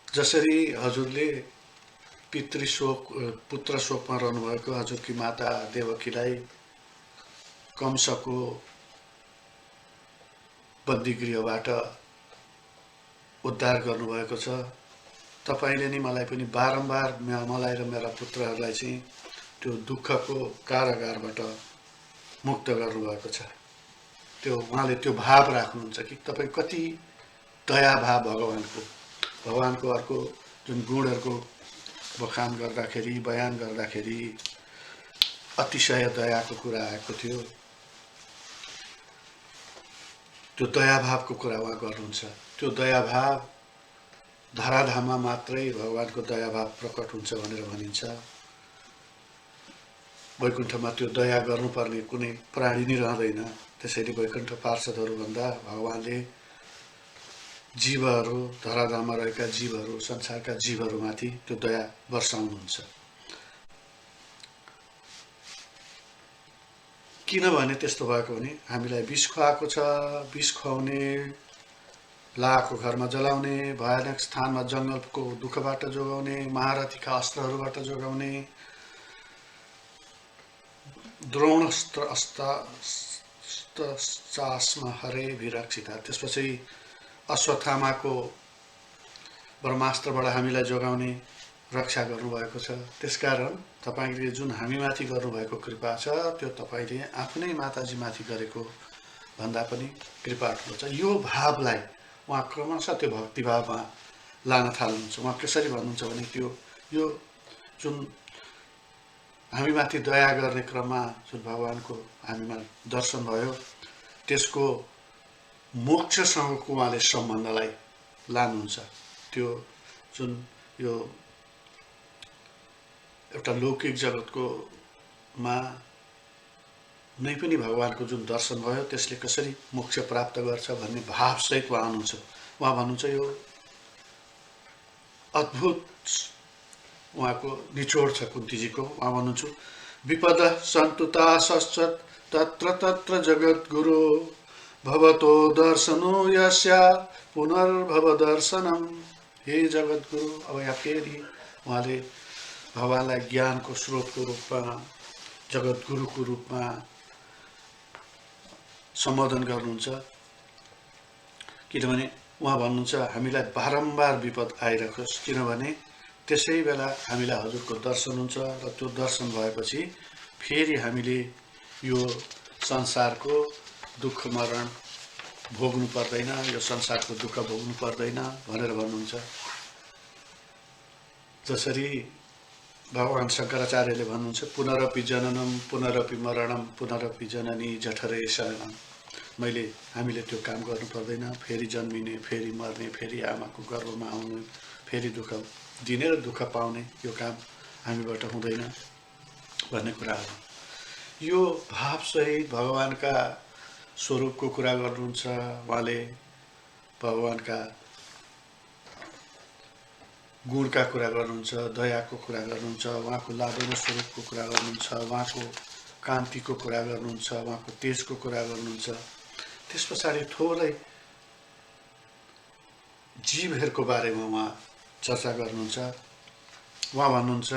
जसरी हजुरले पुत्र शोकमा रहनुभएको हजुरकी माता देवकीलाई कंसको बन्दीगृहबाट उद्धार गर्नुभएको छ, तपाईले नि मलाई पनि बारम्बार मलाई र मेरा पुत्रहरूलाई चाहिँ त्यो दुःखको कारागारबाट मुक्त गर्नुभएको छ। त्यो उहाँले त्यो भाव राख्नुहुन्छ कि तपाईँ कति दया भाव भगवानको अर्को जुन गुणहरूको बखान गर्दाखेरि बयान गर्दाखेरि अतिशय दयाको कुरा आएको थियो। त्यो दयाभावको कुरा उहाँ गर्नुहुन्छ। त्यो दयाभाव धराधाममा मात्रै भगवानको दयाभाव प्रकट हुन्छ भनेर भनिन्छ। वैकुण्ठमा त्यो दया गर्नुपर्ने कुनै प्राणी नै रहँदैन। त्यसैले वैकुण्ठ पार्षदहरू भन्दा भगवानले जीवहरू, धराधाममा रहेका जीवहरू, संसारका जीवहरूमाथि त्यो दया वर्षाउनुहुन्छ। किनभने त्यस्तो भएको भने हामीलाई विष खुवाएको छ, विष खुवाउने, लाको घरमा जलाउने, भयानक स्थानमा जङ्गलको दुःखबाट जोगाउने, महारथीका अस्त्रहरूबाट जोगाउने, द्रोणस्त्र अस्तास्मा हरे विरक्षिता, त्यसपछि अश्वत्थामाको ब्रह्मास्त्रबाट हामीलाई जोगाउने, रक्षा गर्नुभएको छ। त्यसकारण तपाईले जुन हामीमाथि गर्नुभएको कृपा छ त्यो तपाईले आफ्नै माताजीमाथि गरेको भन्दा पनि कृपा ठुलो छ। यो भावलाई उहाँ क्रमशः त्यो भक्तिभावमा लान थाल्नुहुन्छ। उहाँ कसरी भन्नुहुन्छ भने यो जुन हामीमाथि दया गर्ने क्रममा जुन भगवानको हामीमा दर्शन भयो त्यसको मोक्षसँगको उहाँले सम्बन्धलाई लानुहुन्छ। त्यो जुन यो एउटा लौकिक जगतको मा नै पनि भगवानको जुन दर्शन भयो त्यसले कसरी मोक्ष प्राप्त गर्छ भन्ने भावसहित उहाँ भन्नुहुन्छ यो अद्भुत उहाँको निचोड छ कुन्तीजीको। उहाँ भन्नुहुन्छ विपद सन्तुता सश्चत तत्र तत्र जगद्गुरु भवतो दर्शनो यस्या पुनर्भव दर्शनम। हे जगद्गुरु, अब यहाँ फेरि उहाँले भगवानलाई ज्ञानको स्रोतको रूपमा जगद्गुरुको रूपमा सम्बोधन गर्नुहुन्छ। किनभने उहाँ भन्नुहुन्छ हामीलाई बारम्बार विपद आइरहोस्, किनभने त्यसै बेला हामीलाई हजुरको दर्शन हुन्छ र त्यो दर्शन भएपछि फेरि हामीले यो संसारको दुःख मरण भोग्नु पर्दैन, यो संसारको दुःख भोग्नु पर्दैन भनेर भन्नुहुन्छ। जसरी भगवान शङ्कराचार्यले भन्नुहुन्छ पुनरपि जननम पुनरपि मरणम पुनरपि जननी जठरे शरणम। हामीले त्यो काम गर्नु पर्दैन, फेरि जन्मिने, फेरि मर्ने, फेरि आमाको गर्भमा आउने, फेरि दुःख दिने र दुःख पाउने यो काम हामीबाट हुँदैन भन्ने कुरा हो। यो भावसहित भगवानका स्वरूपको कुरा गर्नुहुन्छ। उहाँले भगवानका गुणका कुरा गर्नुहुन्छ, दयाको कुरा गर्नुहुन्छ, उहाँको लाडो स्वरूपको कुरा गर्नुहुन्छ, उहाँको कान्तिको कुरा गर्नुहुन्छ, उहाँको तेजको कुरा गर्नुहुन्छ। त्यस पछाडि थोरै जीवहरूको बारेमा उहाँ चर्चा गर्नुहुन्छ। उहाँ भन्नुहुन्छ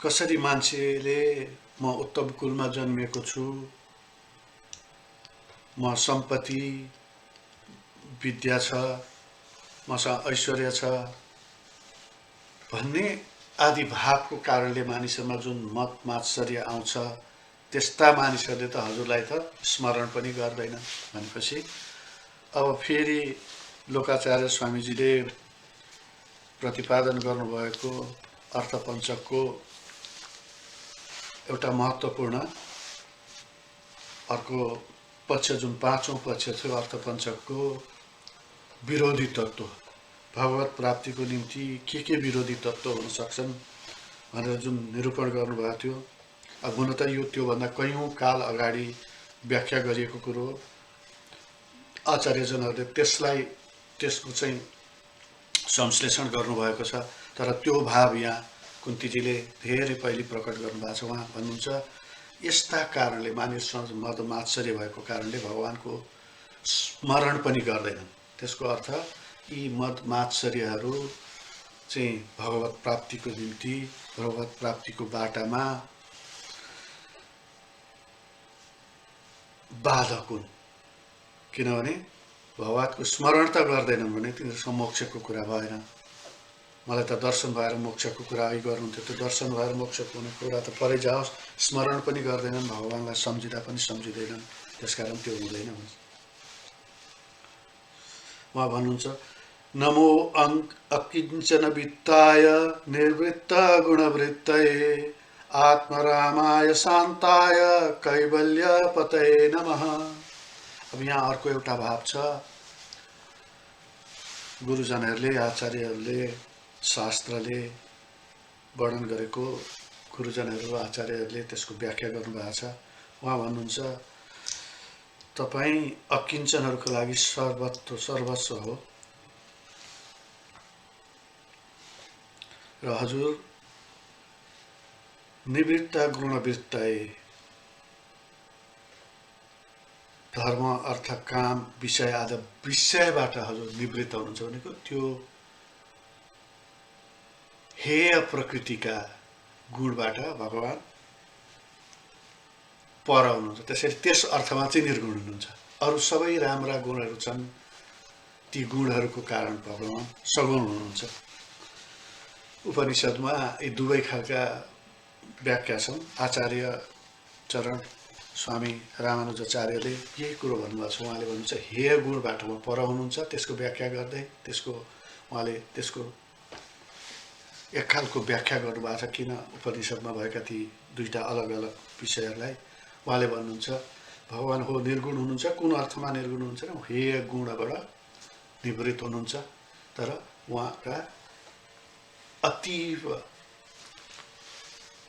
कसरी मान्छेले म उत्तम कुलमा जन्मिएको छु, म सम्पत्ति विद्या छ, मसँग ऐश्वर्य छ भन्ने आदि भावको कारणले मानिसहरूमा जुन मत मात्सर्य आउँछ, त्यस्ता मानिसहरूले त हजुरलाई त स्मरण पनि गर्दैन भनेपछि अब फेरि लोकाचार्य स्वामीजीले प्रतिपादन गर्नुभएको अर्थपञ्चकको एउटा महत्त्वपूर्ण अर्को पक्ष जुन पाँचौं पक्ष थियो अर्थपञ्चकको विरोधी तत्त्व, भगवत प्राप्तिको निम्ति के विरोधी तत्त्व हुन सक्छन् भनेर जुन निरूपण गर्नुभएको थियो। अब हुन त यो त्योभन्दा कैयौँ काल अगाडि व्याख्या गरिएको कुरो, आचार्यजनहरूले त्यसको चाहिँ संश्लेषण गर्नुभएको छ। तर त्यो भाव यहाँ कुन्तीजीले धेरै पहिले प्रकट गर्नुभएको छ। उहाँ भन्नुहुन्छ यस्ता कारणले मानिससँग मद मात्सर्य भएको कारणले भगवानको स्मरण पनि गर्दैनन्। त्यसको अर्थ यी मद मात्सर्यहरू चाहिँ भगवत प्राप्तिको निम्ति, भगवत प्राप्तिको बाटामा बाधक हुन्। किनभने भगवतको स्मरण त गर्दैनन् भने तिनीहरूसँग मोक्षको कुरा भएन। मलाई त दर्शन भएर मोक्षको कुरा गर्नुहुन्थ्यो, त्यो दर्शन भएर मोक्षको हुने कुरा त परै जाओस्, स्मरण पनि गर्दैनन्, भगवानलाई सम्झिँदा पनि सम्झिँदैनन्, त्यसकारण त्यो हुँदैन। उहाँ भन्नुहुन्छ नमो अकिञ्चन वित्ताय निर्वृत्त गुणवृत्तये आत्मरामाय शान्ताय कैवल्य पतये नमः। अब यहाँ अर्को एउटा भाव छ, गुरुजनहरूले, आचार्यहरूले, शास्त्रले वर्णन गरेको, गुरुजनहरू आचार्यहरूले त्यसको व्याख्या गर्नुभएको छ। उहाँ भन्नुहुन्छ तपाईँ अकिञ्चनहरूको लागि सर्वस्व हो र हजुर निवृत्त गुणवृत्तये धर्म अर्थ काम विषय आदि विषयबाट हजुर निवृत्त हुनुहुन्छ भनेको त्यो हेय प्रकृतिका गुणबाट भगवान पर हुनुहुन्छ। त्यसरी त्यस अर्थमा चाहिँ निर्गुण हुनुहुन्छ। अरू सबै राम्रा गुणहरू छन्, ती गुणहरूको कारण भगवान सगुण हुनुहुन्छ। उपनिषदमा यी दुवै खालका व्याख्या छन्। आचार्य चरण स्वामी रामानुजाचार्यले यही कुरो भन्नुभएको छ। उहाँले भन्नुहुन्छ हेय गुणबाट म पर हुनुहुन्छ। त्यसको व्याख्या गर्दै उहाँले त्यसको एक खालको व्याख्या गर्नुभएको छ। किन उपनिषदमा भएका ती दुईटा अलग अलग विषयहरूलाई उहाँले भन्नुहुन्छ भगवान हो निर्गुण हुनुहुन्छ। कुन अर्थमा निर्गुण हुनुहुन्छ? हेय गुणबाट निवृत्त हुनुहुन्छ। तर उहाँका अतीव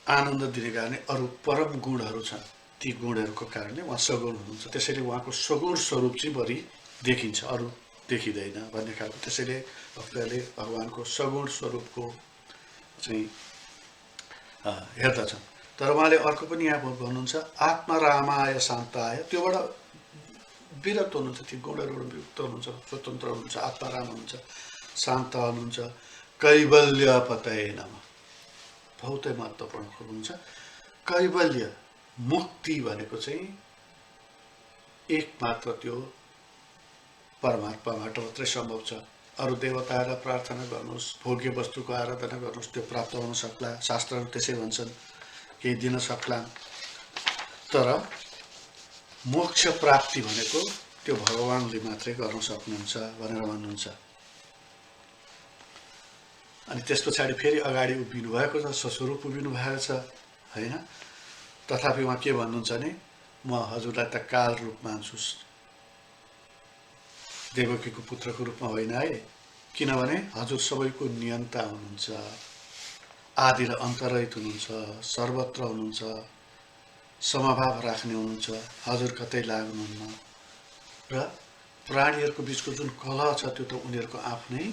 आनन्द दिने गर्ने अरू परम गुणहरू छन्, ती गुणहरूको कारणले उहाँ सगुण हुनुहुन्छ। त्यसैले उहाँको सगुण स्वरूप चाहिँ बढी देखिन्छ अरू देखिँदैन भन्ने खालको। त्यसैले भक्तहरूले भगवानको सगुण स्वरूपको चाहिँ हेर्दछन्। तर उहाँले अर्को पनि यहाँ भन्नुहुन्छ, आत्मरामाय शान्ताय, त्योबाट विरक्त हुनुहुन्छ, ती गुणहरू विरक्त हुनुहुन्छ, स्वतन्त्र हुनुहुन्छ, आत्माराम हुनुहुन्छ, शान्त हुनुहुन्छ। कैवल्य पतये नमः, बहुतै महत्त्वपूर्ण हुनुहुन्छ। कैवल्य मुक्ति भनेको चाहिँ एकमात्र त्यो परमात्माबाट मात्रै सम्भव छ। अरू देवताहरूलाई प्रार्थना गर्नुहोस्, भोग्य वस्तुको आराधना गर्नुहोस्, त्यो प्राप्त हुन सक्ला, शास्त्रहरू त्यसै भन्छन्, केही दिन सक्ला। तर मोक्ष प्राप्ति भनेको त्यो भगवानले मात्रै गर्न सक्नुहुन्छ भनेर भन्नुहुन्छ। अनि त्यस पछाडि फेरि अगाडि उभिनु भएको छ, सस्वरूप उभिनु भएको छ होइन। तथापि उहाँ के भन्नुहुन्छ भने, म हजुरलाई त काल रूप मान्छु, देवकीको पुत्रको रूपमा होइन है, किनभने हजुर सबैको नियन्ता हुनुहुन्छ, आदि र अन्तरहित हुनुहुन्छ, सर्वत्र हुनुहुन्छ, समभाव राख्ने हुनुहुन्छ, हजुर कतै लाग्नुहुन्न। र प्राणीहरूको बिचको जुन कलह छ त्यो त उनीहरूको आफ्नै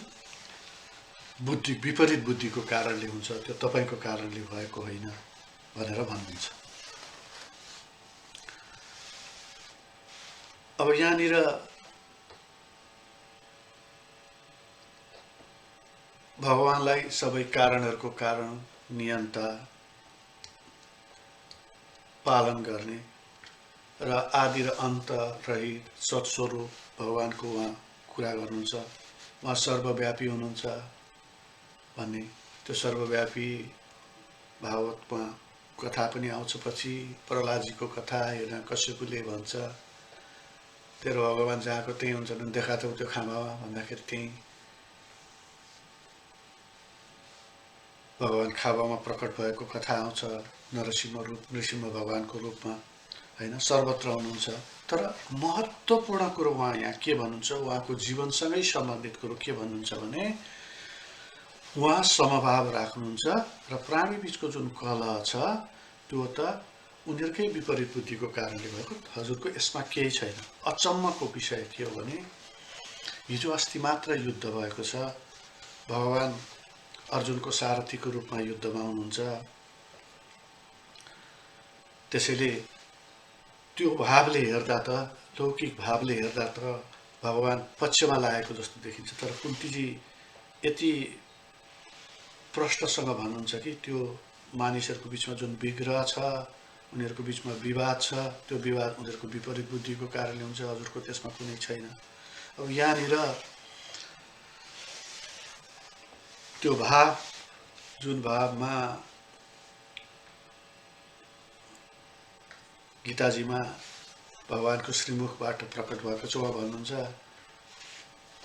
बुद्धि, विपरीत बुद्धिको कारणले हुन्छ, त्यो तपाईँको कारणले भएको होइन भनेर भन्नुहुन्छ। अब यहाँनिर भगवानलाई सबै कारणहरूको कारण, नियन्ता, पालन गर्ने र आदि र अन्त रहित सत्स्वरूप भगवानको उहाँ कुरा गर्नुहुन्छ। उहाँ सर्वव्यापी हुनुहुन्छ भन्ने, त्यो सर्वव्यापी भागवतमा कथा पनि आउँछ पछि, प्रहलादजीको कथा हिरण्यकश्यपले भन्छ, तेरो भगवान जहाँको त्यहीँ हुन्छ भने देखाएको त्यो खामामा भन्दाखेरि त्यहीँ भगवान खाबामा प्रकट भएको कथा आउँछ, नृसिंह भगवानको रूपमा होइन, सर्वत्र हुनुहुन्छ। तर महत्त्वपूर्ण कुरो उहाँ यहाँ के भन्नुहुन्छ, उहाँको जीवनसँगै सम्बन्धित कुरो के भन्नुहुन्छ भने, उहाँ समभाव राख्नुहुन्छ र प्राणी बिचको जुन कलह छ त्यो त उनीहरूकै विपरीत बुद्धिको कारणले भएको, हजुरको यसमा केही छैन। अचम्मको विषय के हो भने, हिजो अस्ति मात्र युद्ध भएको छ, भगवान अर्जुनको सारथीको रूपमा युद्धमा हुनुहुन्छ। त्यसैले त्यो भावले हेर्दा त, लौकिक भावले हेर्दा त भगवान पक्षमा लागेको जस्तो देखिन्छ। तर कुन्तीजी यति प्रश्नसँग भन्नुहुन्छ कि त्यो मानिसहरूको बिचमा जुन विग्रह छ, उनीहरूको बिचमा विवाद छ, त्यो विवाद उनीहरूको विपरीत बुद्धिको कारणले हुन्छ, हजुरको त्यसमा कुनै छैन। अब यहाँनिर त्यो भाव, जुन भावमा गीताजीमा भगवानको श्रीमुखबाट प्रकट भएको छ, उहाँ भन्नुहुन्छ,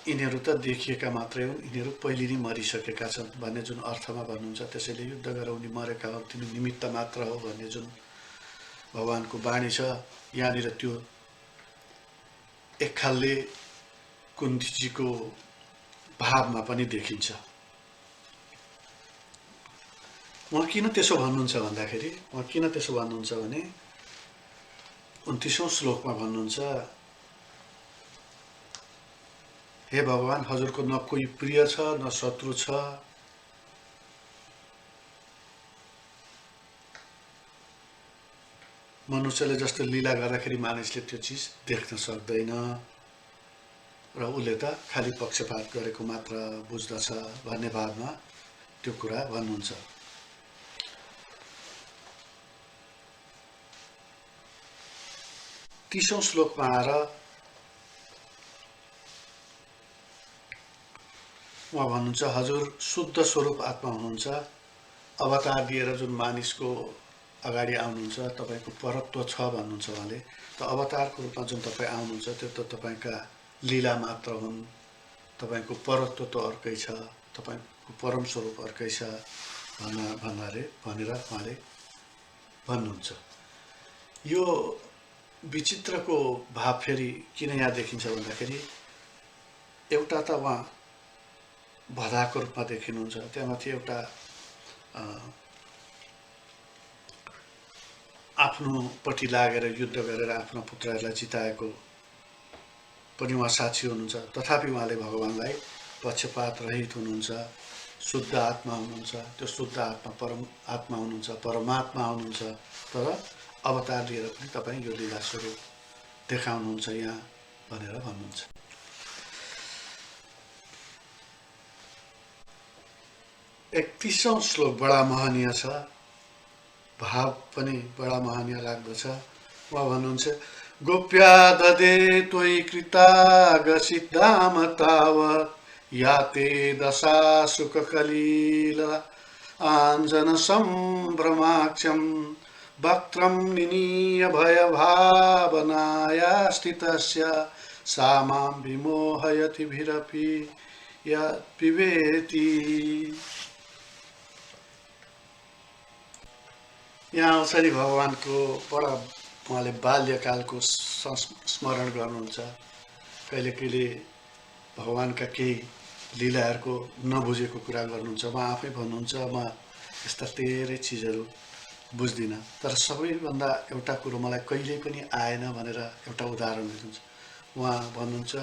यिनीहरू त देखिएका मात्रै हुन्, यिनीहरू पहिले नै मरिसकेका छन् भन्ने जुन अर्थमा भन्नुहुन्छ। त्यसैले युद्ध गरेर उनी मरेका हो, तिनी निमित्त मात्र हो भन्ने जुन भगवानको बाणी छ, यहाँनिर त्यो एक खालले कुन्तीजीको भावमा पनि देखिन्छ। उहाँ किन त्यसो भन्नुहुन्छ भन्दाखेरि, उहाँ किन त्यसो भन्नुहुन्छ भने 29औं श्लोकमा भन्नुहुन्छ, हे भगवान, हजुरको न कोही प्रिय छ न शत्रु छ, मनुष्यले जस्तो लीला गर्दाखेरि मानिसले त्यो चिज देख्न सक्दैन र उसले त खालि पक्षपात गरेको मात्र बुझ्दछ भन्ने भावमा त्यो कुरा भन्नुहुन्छ। तीसौं श्लोकमा आएर उहाँ भन्नुहुन्छ, हजुर शुद्ध स्वरूप आत्मा हुनुहुन्छ, अवतार दिएर जुन मानिसको अगाडि आउनुहुन्छ, तपाईँको परत्व छ भन्नुहुन्छ उहाँले। त अवतारको रूपमा जुन तपाईँ आउनुहुन्छ त्यो त तपाईँका लीला मात्र हुन्, तपाईँको परत्व त अर्कै छ, तपाईँको परम स्वरूप अर्कै छ भनेर उहाँले भन्नुहुन्छ। यो विचित्रको भाव फेरि किन यहाँ देखिन्छ भन्दाखेरि, एउटा त उहाँ भदाको रूपमा देखिनुहुन्छ, त्यहाँमाथि एउटा आफ्नोपट्टि लागेर युद्ध गरेर आफ्ना पुत्रहरूलाई जिताएको पनि उहाँ साक्षी हुनुहुन्छ, तथापि उहाँले भगवानलाई पक्षपात रहित हुनुहुन्छ, शुद्ध आत्मा हुनुहुन्छ, त्यो शुद्ध आत्मा परम आत्मा हुनुहुन्छ, परमात्मा हुनुहुन्छ, तर अवतार लिएर पनि तपाईँ यो लीला स्वरूप देखाउनुहुन्छ यहाँ भनेर भन्नुहुन्छ। 31औं श्लोक बडा महनीय छ, भाव पनि बडा महनीय लाग्दछ। उहाँ भन्नुहुन्छ गोप्या ददे त्वयि कृतागसिद्धाम तावत् याते दशा सुखकलीला आञ्जन सम्भ्रमाक्षं वक्त्रं निनीय भयभावनाया स्थितस्य सा मां विमोहयतिभिरपि यद्विवेति। यहाँ आउँछ नि भगवानको बडा उहाँले बाल्यकालको स्मरण गर्नुहुन्छ। कहिले कहिले भगवानका केही लीलाहरूको नबुझेको कुरा गर्नुहुन्छ। उहाँ आफै भन्नुहुन्छ म यस्ता धेरै चिजहरू बुझ्दिनँ, तर सबैभन्दा एउटा कुरो मलाई कहिल्यै पनि आएन भनेर एउटा उदाहरण दिनुहुन्छ। उहाँ भन्नुहुन्छ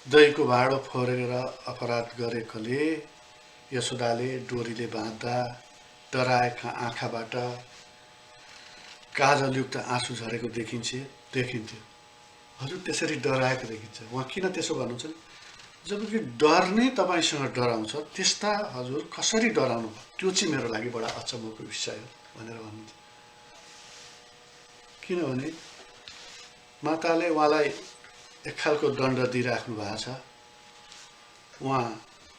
दहीको भाँडो फोरेर अपराध गरेकोले यशोदाले डोरीले बाँध्दा डराएका आँखाबाट काजलयुक्त आँसु झरेको देखिन्थ्यो। हजुर त्यसरी डराएको देखिन्छ। उहाँ किन त्यसो भन्नुहुन्छ? जबकि डर नै तपाईँसँग डराउँछ, त्यस्ता हजुर कसरी डराउनु भयो? त्यो चाहिँ मेरो लागि बडा अचम्मको विषय हो भनेर भन्नुहुन्छ। किनभने माताले उहाँलाई एक खालको दण्ड दिइराख्नु भएको छ। उहाँ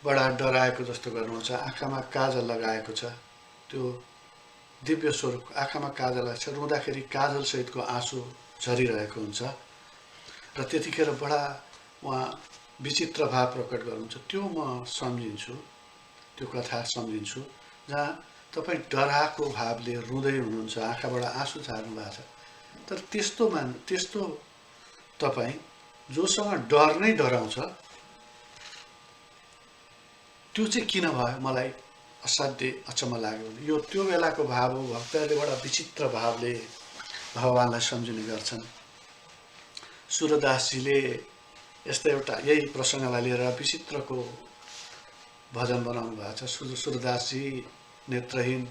बडा डराएको जस्तो गर्नुहुन्छ। आँखामा काजल लगाएको छ, त्यो दिव्य स्वरूप आँखामा काजल लाग्छ, रुँदाखेरि काजल सहितको आँसु झरिरहेको हुन्छ र त्यतिखेर बडा उहाँ विचित्र भाव प्रकट गर्नुहुन्छ। त्यो म सम्झिन्छु, त्यो कथा सम्झिन्छु जहाँ तपाईँ डराएको भावले रुँदै हुनुहुन्छ, आँखाबाट आँसु झार्नु भएको छ। तर त्यस्तो तपाईँ जोसँग डर नै डराउँछ त्यो चाहिँ किन भयो मलाई असाध्यै अचम्म लाग्यो। यो त्यो बेलाको भाव हो। भक्तहरूले बडा विचित्र भावले भगवानलाई सम्झिने गर्छन्। सूरदासजीले यस्ता एउटा यही प्रसङ्गलाई लिएर विचित्रको भजन बनाउनु भएको छ। सूरदासजी नेत्रहीन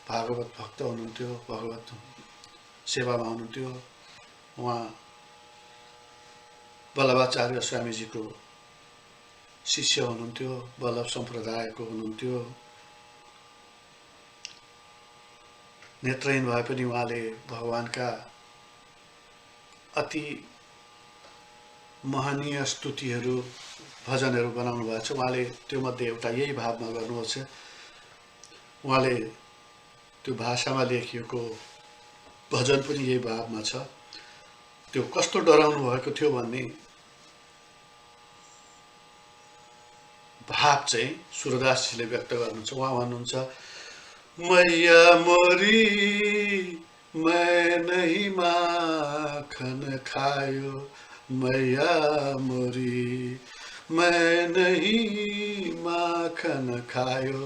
भागवत भक्त हुनुहुन्थ्यो, भगवत सेवामा हुनुहुन्थ्यो। उहाँ वल्लभाचार्य स्वामीजीको शिष्य हुनुहुन्थ्यो, वल्लभ सम्प्रदायको हुनुहुन्थ्यो। नेत्रहीन भए पनि उहाँले भगवानका अति महनीय स्तुतिहरू भजनहरू बनाउनु भएको छ। उहाँले त्यो मध्ये एउटा यही भावमा गर्नुभएको छ। उहाँले त्यो भाषामा लेखिएको भजन पनि यही भावमा छ। त्यो कस्तो डराउनु भएको थियो भन्ने भाव चाहिँ सूरदासजीले व्यक्त गर्नुहुन्छ। उहाँ भन्नुहुन्छ मैया मोरी मैं नहीं माखन खायो, मैया मोरी मैं नहीं माखन खायो।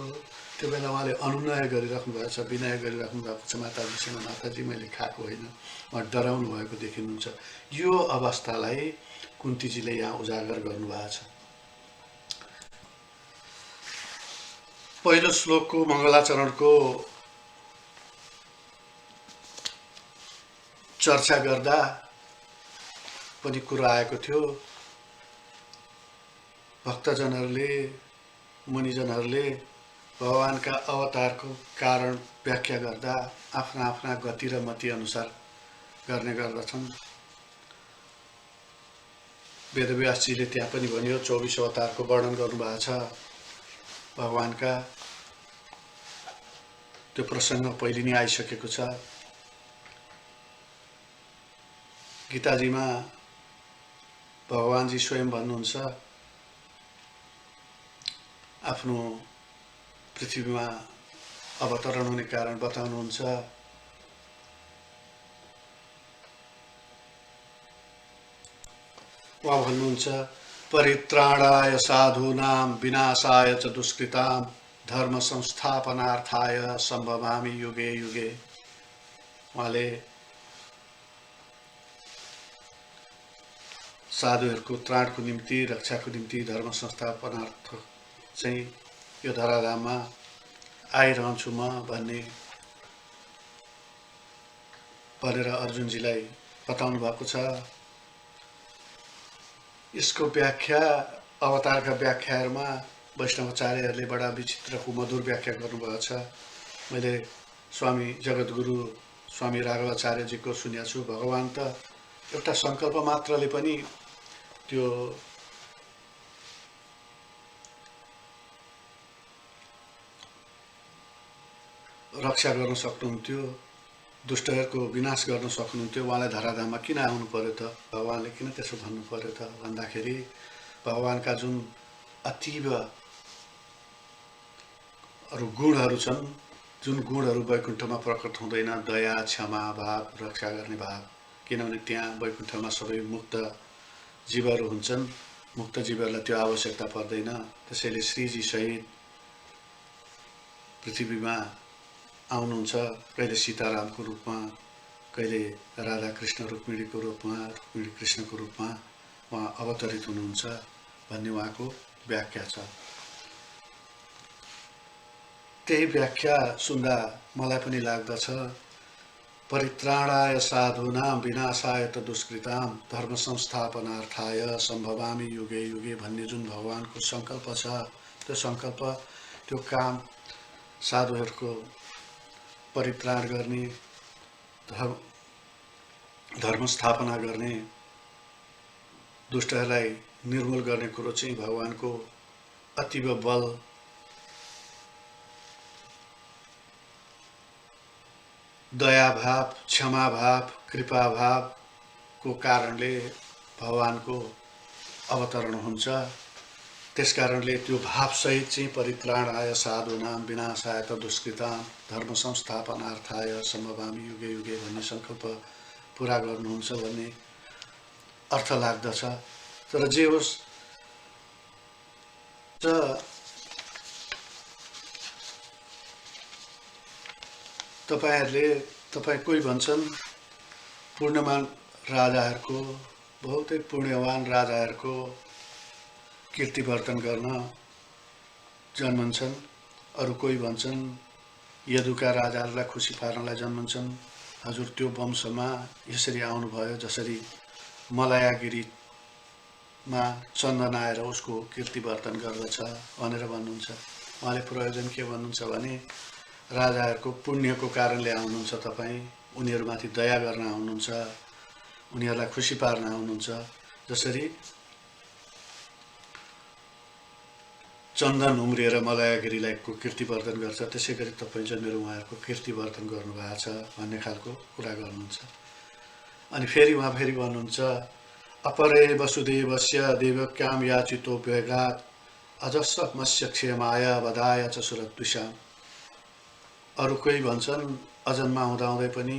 त्यो बेला उहाँले अनुनय गरिराख्नु भएको छ, विनय गरिराख्नु भएको छ माताजीसँग। माताजी मैले खाएको होइन, उहाँ डराउनु भएको देखिनुहुन्छ। यो अवस्थालाई कुन्तीजीले यहाँ उजागर गर्नुभएको छ। पहिलो श्लोकको मङ्गलाचरणको चर्चा गर्दा पनि कुरा आएको थियो। भक्तजनहरूले, मुनिजनहरूले भगवानका अवतारको कारण व्याख्या गर्दा आफ्ना आफ्ना गति र मति अनुसार गर्ने गर्दछन्। वेदव्यासजीले त्यहाँ पनि भन्यो 24 अवतारको वर्णन गर्नुभएको छ भगवानका। त्यो प्रसङ्ग पहिले नै आइसकेको छ। गीताजीमा भगवानजी स्वयं भन्नुहुन्छ, आफ्नो पृथ्वीमा अवतरण हुने कारण बताउनुहुन्छ। उहाँ भन्नुहुन्छ परित्राणाय साधूनां विनाशाय च दुष्कृतां धर्म संस्थापनार्थाय सम्भवामि युगे युगे। उहाँले साधुहरूको त्राणको निम्ति रक्षाको निम्ति धर्म संस्थापनार्थ चाहिँ यो धराधाममा आइरहन्छु म भनेर अर्जुनजीलाई बताउनु भएको छ। यसको व्याख्या अवतारका व्याख्याहरूमा वैष्णवाचार्यहरूले बडा विचित्रको मधुर व्याख्या गर्नुभएको छ। मैले स्वामी जगद्गुरु स्वामी राघवाचार्यजीको सुनेको छु। भगवान त एउटा सङ्कल्प मात्रले पनि त्यो रक्षा गर्न सक्नुहुन्थ्यो, दुष्टहरूको विनाश गर्न सक्नुहुन्थ्यो। उहाँलाई धराधाममा किन आउनु पर्यो त? भगवानले किन त्यसो भन्नु पर्यो त भन्दाखेरि भगवानका जुन अतीव गुणहरू छन्, जुन गुणहरू वैकुण्ठमा प्रकट हुँदैन, दया, क्षमा भाव, रक्षा गर्ने भाव। किनभने त्यहाँ वैकुण्ठमा सबै मुक्त जीवहरू हुन्छन्। मुक्त जीवहरूलाई त्यो आवश्यकता पर्दैन। त्यसैले श्रीजी सहित पृथ्वीमा आउनुहुन्छ। कहिले सीतारामको रूपमा, कहिले राधा कृष्ण रुक्मिणीको रूपमा, रुक्मिणी कृष्णको रूपमा उहाँ अवतरित हुनुहुन्छ भन्ने उहाँको व्याख्या छ। त्यही व्याख्या सुन्दा मलाई पनि लाग्दछ, परित्राणाय साधूनां विनाशाय त दुष्कृतां धर्म संस्थापनार्थाय सम्भवामि युगे युगे भन्ने जुन भगवानको सङ्कल्प छ, त्यो सङ्कल्प, त्यो काम साधुहरूको परित्राण गर्ने, धर्म स्थापना गर्ने, दुष्टहरूलाई निर्मूल गर्ने कुरो चाहिँ भगवानको अतीव बल, दयाभाव, क्षमाभाव, कृपाभावको कारणले भगवानको अवतरण हुन्छ। त्यसकारणले त्यो भावसहित चाहिँ परित्राणाय साधूनां विनाशाय त दुष्कृतां धर्म संस्थापनार्थाय सम्भवामि युगे युगे भन्ने सङ्कल्प पुरा गर्नुहुन्छ भन्ने अर्थ लाग्दछ। तर जे होस्, तपाईँ कोही भन्छन् पुण्यमान राजाहरूको, बहुतै पुण्यवान राजाहरूको कीर्तिवर्धन गर्न जन्मन्छन्। अरू कोही भन्छन् यदुका राजाहरूलाई खुसी पार्नलाई जन्मन्छन्। हजुर त्यो वंशमा यसरी आउनुभयो जसरी मलायागिरीमा चन्दन आएर उसको कीर्तिवर्धन गर्दछ भनेर भन्नुहुन्छ। उहाँले प्रयोजन के भन्नुहुन्छ भने राजाहरूको पुण्यको कारणले आउनुहुन्छ तपाईँ, उनीहरूमाथि दया गर्न आउनुहुन्छ, उनीहरूलाई खुसी पार्न आउनुहुन्छ। जसरी चन्दन उम्रिएर मलायागिरीलाई कीर्तिवर्धन गर्छ, त्यसै गरी तपाईँ जन्मेर उहाँहरूको कीर्तिवर्धन गर्नुभएको छ भन्ने खालको कुरा गर्नुहुन्छ। अनि फेरि उहाँ भन्नुहुन्छ अपरे वसुदेवस्य देवक्यां याचितो व्यगात् अजस्र मत्स्य क्षेमाय वधाय च सुरद्विषां। अरू कोही भन्छन् अजन्मा हुँदाहुँदै पनि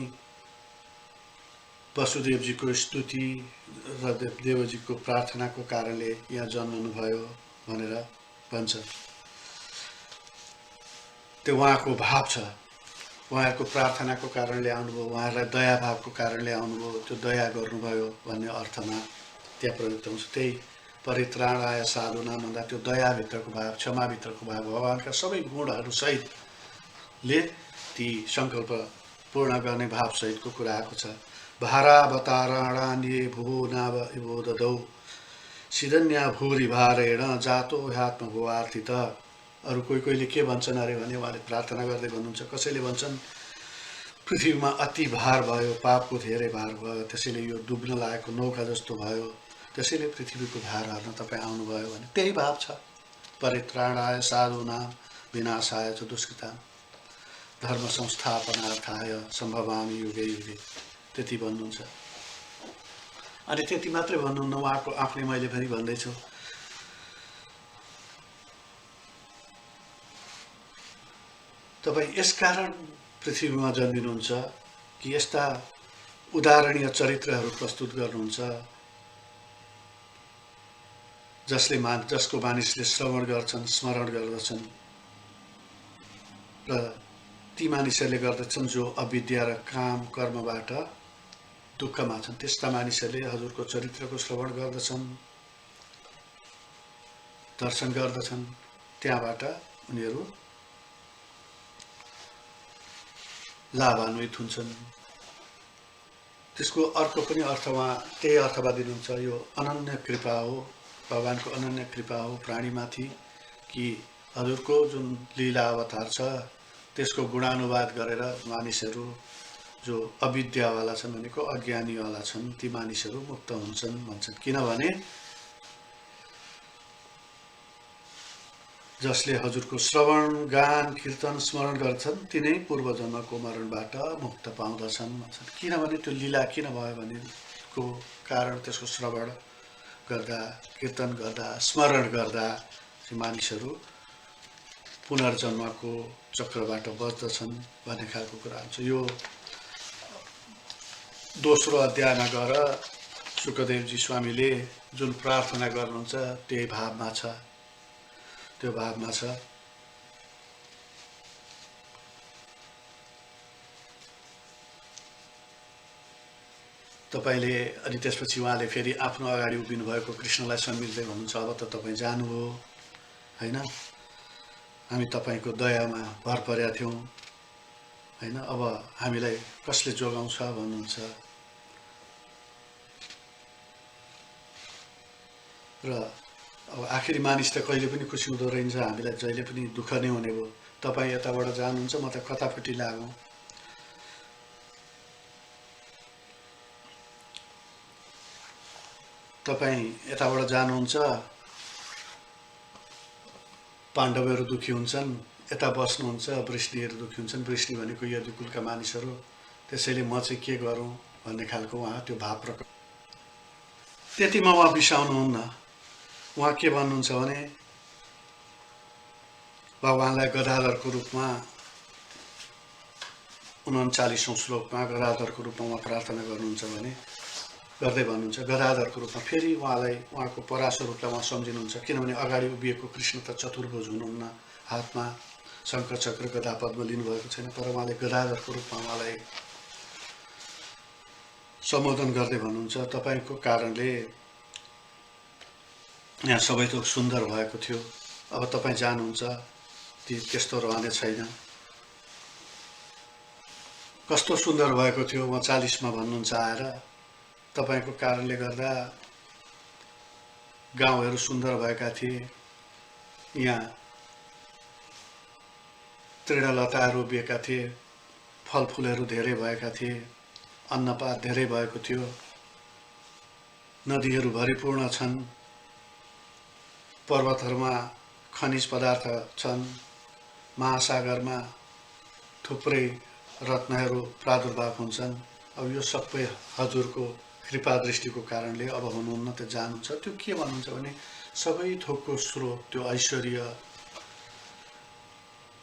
वसुदेवजीको स्तुति र देवजीको प्रार्थनाको कारणले यहाँ जन्मनुभयो भनेर भन्छ। त्यो उहाँको भाव छ, उहाँहरूको प्रार्थनाको कारणले आउनुभयो, उहाँहरूलाई दयाभावको कारणले आउनुभयो, त्यो दया गर्नुभयो भन्ने अर्थमा त्यहाँ प्रयुक्त हुन्छ। त्यही परित्राणाय साधूनां भन्दा त्यो दयाभित्रको भाव, क्षमाभित्रको भाव, भगवानका सबै गुणहरू सहितले ती सङ्कल्प पूर्ण गर्ने भावसहितको कुरा आएको छ। भारावतारणान्ये भुवो नाव इवो ददौ सिदन्या भूरि भारेण जातो ह्यात्मभुवार्थित। अरू कोहीले के भन्छन् अरे भने उहाँले प्रार्थना गर्दै भन्नुहुन्छ, कसैले भन्छन् पृथ्वीमा अति भार भयो, पापको धेरै भार भयो, त्यसैले यो डुब्न लागेको नौका जस्तो भयो, त्यसैले पृथ्वीको भार हर्न तपाईँ आउनुभयो भने त्यही भाव छ। परित्राणाय साधूनां विनाशाय च दुष्कृतां धर्म संस्थापनार्थाय सम्भवामि युगे युगे, त्यति भन्नुहुन्छ। अनि त्यति मात्रै भन्नुहुन्न, उहाँको आफ्नै मैले फेरि भन्दैछु, तपाईँ यसकारण पृथ्वीमा जन्मिनुहुन्छ कि यस्ता उदाहरणीय चरित्रहरू प्रस्तुत गर्नुहुन्छ जसको मानिसले श्रवण गर्छन्, स्मरण गर्दछन् र ती मानिसहरूले गर्दछन् जो अविद्या र काम कर्मबाट दुःखमा छन् त्यस्ता मानिसहरूले हजुरको चरित्रको श्रवण गर्दछन्, दर्शन गर्दछन्, त्यहाँबाट उनीहरू लाभान्वित हुन्छन्। त्यसको अर्को पनि अर्थमा त्यही अर्थमा दिनुहुन्छ, यो अनन्य कृपा हो, भगवानको अनन्य कृपा हो प्राणीमाथि कि हजुरको जुन लीला अवतार छ त्यसको गुणानुवाद गरेर मानिसहरू जो अविद्यावाला छन् भनेको अज्ञानीवाला छन् ती मानिसहरू मुक्त हुन्छन् भन्छन्। किनभने जसले हजुरको श्रवण, गान, कीर्तन, स्मरण गर्छन् तिनै पूर्व जन्मको मरणबाट मुक्त पाउँदछन् भन्छन्। किनभने त्यो लीला किन भयो भनेको कारण त्यसको श्रवण गर्दा, कीर्तन गर्दा, स्मरण गर्दा मानिसहरू पुनर्जन्मको चक्रबाट बच्दछन् भन्ने खालको कुरा हुन्छ। यो दोस्रो अध्यायमा गएर शुकदेवजी स्वामीले जुन प्रार्थना गर्नुहुन्छ त्यही भावमा छ, त्यो भावमा छ। तपाईले अनि त्यसपछि उहाँले फेरि आफ्नो अगाडि उभिनु भएको कृष्णलाई सम्मिल्दै भन्नुहुन्छ, अब त तपाईँ जानुभयो हैन, हामी तपाईको दयामा भर परेका थियौँ हैन, अब हामीलाई कसले जोगाउँछ भन्नुहुन्छ। र अब आखिरी मानिस त कहिले पनि खुसी हुँदो रहन्छ, हामीलाई जहिले पनि दुःख नै हुने भयो। तपाईँ यताबाट जानुहुन्छ, म त कतापट्टि लागौँ। तपाईँ यताबाट जानुहुन्छ, पाण्डवहरू दुखी हुन्छन्, यता बस्नुहुन्छ, वृष्णिहरू दुखी हुन्छन्। वृष्णि भनेको यदुकुलका मानिसहरू, त्यसैले म चाहिँ के गरौँ भन्ने खालको उहाँ त्यो भाव प्रकट। त्यतिमा उहाँ बिसाउनुहुन्न। उहाँ के भन्नुहुन्छ भने भगवानलाई गदाधरको रूपमा 39औं श्लोकमा गदाधरको रूपमा उहाँ प्रार्थना गर्नुहुन्छ भने गर्दै भन्नुहुन्छ गदाधरको रूपमा। फेरि उहाँलाई उहाँको पराशर रूपलाई उहाँ सम्झिनुहुन्छ, किनभने अगाडि उभिएको कृष्ण त चतुर्भुज हुनुहुन्न, हातमा शङ्ख चक्र गदा पद्म लिनुभएको छैन, तर उहाँले गदाधरको रूपमा उहाँलाई सम्बोधन गर्दै भन्नुहुन्छ, तपाईँको कारणले यहाँ सबै थोक सुन्दर भएको थियो, अब तपाईँ जानुहुन्छ, त्यस्तो रहने छैन। कस्तो सुन्दर भएको थियो उहाँ 40मा भन्नुहुन्छ आएर, तपाईको कारणले गर्दा गाउँहरू सुन्दर भएका थिए, यहाँ तृणलताहरू उभिएका थिए, फलफुलहरू धेरै भएका थिए, अन्नपात धेरै भएको थियो, नदीहरू भरिपूर्ण छन्, पर्वतहरूमा खनिज पदार्थ छन्, महासागरमा थुप्रै रत्नहरू प्रादुर्भाव हुन्छन्। अब यो सबै हजुरको कृपा दृष्टिको कारणले अब हुनुहुन्न, त जानुहुन्छ। त्यो के भन्नुहुन्छ भने सबै थोकको स्रोत, त्यो ऐश्वर्य,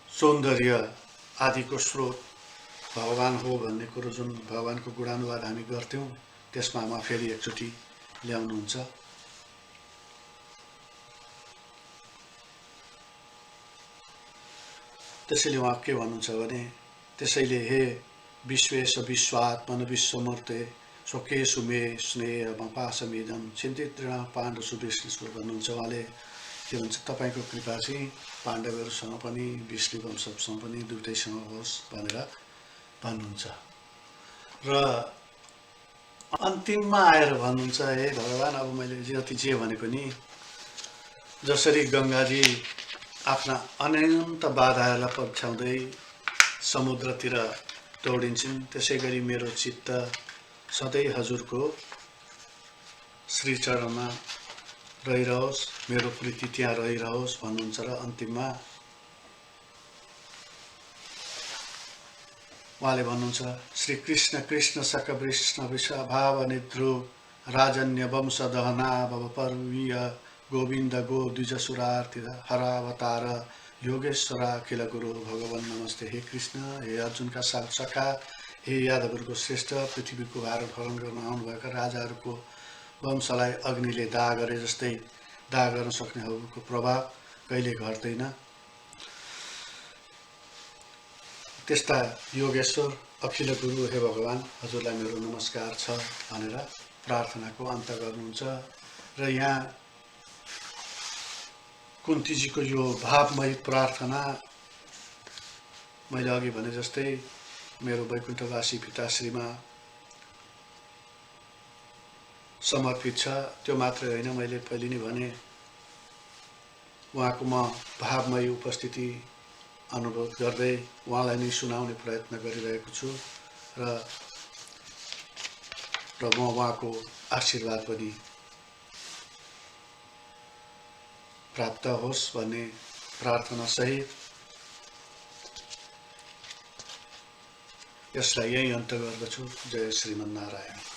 सौन्दर्य आदिको स्रोत भगवान हो भन्ने कुरो जुन भगवानको गुणानुवाद हामी गर्थ्यौँ त्यसमा उहाँ फेरि एकचोटि ल्याउनुहुन्छ। त्यसैले उहाँ के भन्नुहुन्छ भने त्यसैले हे विश्वेश विश्वात्मन विश्वमूर्ते शोकेशु मे स्नेह पाशमेदम चिन्तितृण पाण्डु विष्णु भन्नुहुन्छ। उहाँले के भन्छ, तपाईँको कृपा चाहिँ पाण्डवहरूसँग पनि विष्णु वंशसँग पनि दुवैसँग होस् भनेर भन्नुहुन्छ। र अन्तिममा आएर भन्नुहुन्छ, हे भगवान अब मैले जति जे भनेको नि, जसरी गङ्गाजी आफ्ना अनन्त बाधाहरूलाई पछ्याउँदै समुद्रतिर दौडिन्छन् त्यसै गरी मेरो चित्त सधैँ हजुरको श्रीचरणमा रहिरहोस्, मेरो प्रीति त्यहाँ रहिरहोस् भन्नुहुन्छ। र अन्तिममा उहाँले भन्नुहुन्छ, श्री कृष्ण कृष्ण सक विष्ण विषभाव निद्रु राजन्य वंश दहना भव पर्वीय गोविन्द गो द्विजसुरार्ति हरावतार योगेश्वर अखिल गुरु भगवान नमस्ते। हे कृष्ण, हे अर्जुनका सखा, हे यादवहरूको श्रेष्ठ, पृथ्वीको भार हरण गर्न आउनुभएका राजाहरूको वंशलाई अग्निले दाह गरे जस्तै दाह गर्न सक्नेहरूको प्रभाव कहिले घट्दैन। त्यस्ता योगेश्वर अखिल गुरु हे भगवान हजुरलाई मेरो नमस्कार छ भनेर प्रार्थनाको अन्त गर्नुहुन्छ। र यहाँ कुन्तीजीको यो भावमय प्रार्थना मैले अघि भने जस्तै मेरो वैकुण्ठवासी पिताश्रीमा समर्पित छ। त्यो मात्रै होइन, मैले पहिले नै भने उहाँको म भावमय उपस्थिति अनुभव गर्दै उहाँलाई नै सुनाउने प्रयत्न गरिरहेको छु र म उहाँको आशीर्वाद पनि प्राप्त होस् भन्ने प्रार्थना सहित यसलाई यही अन्त्य गर्दछु। जय श्रीमन्नारायण।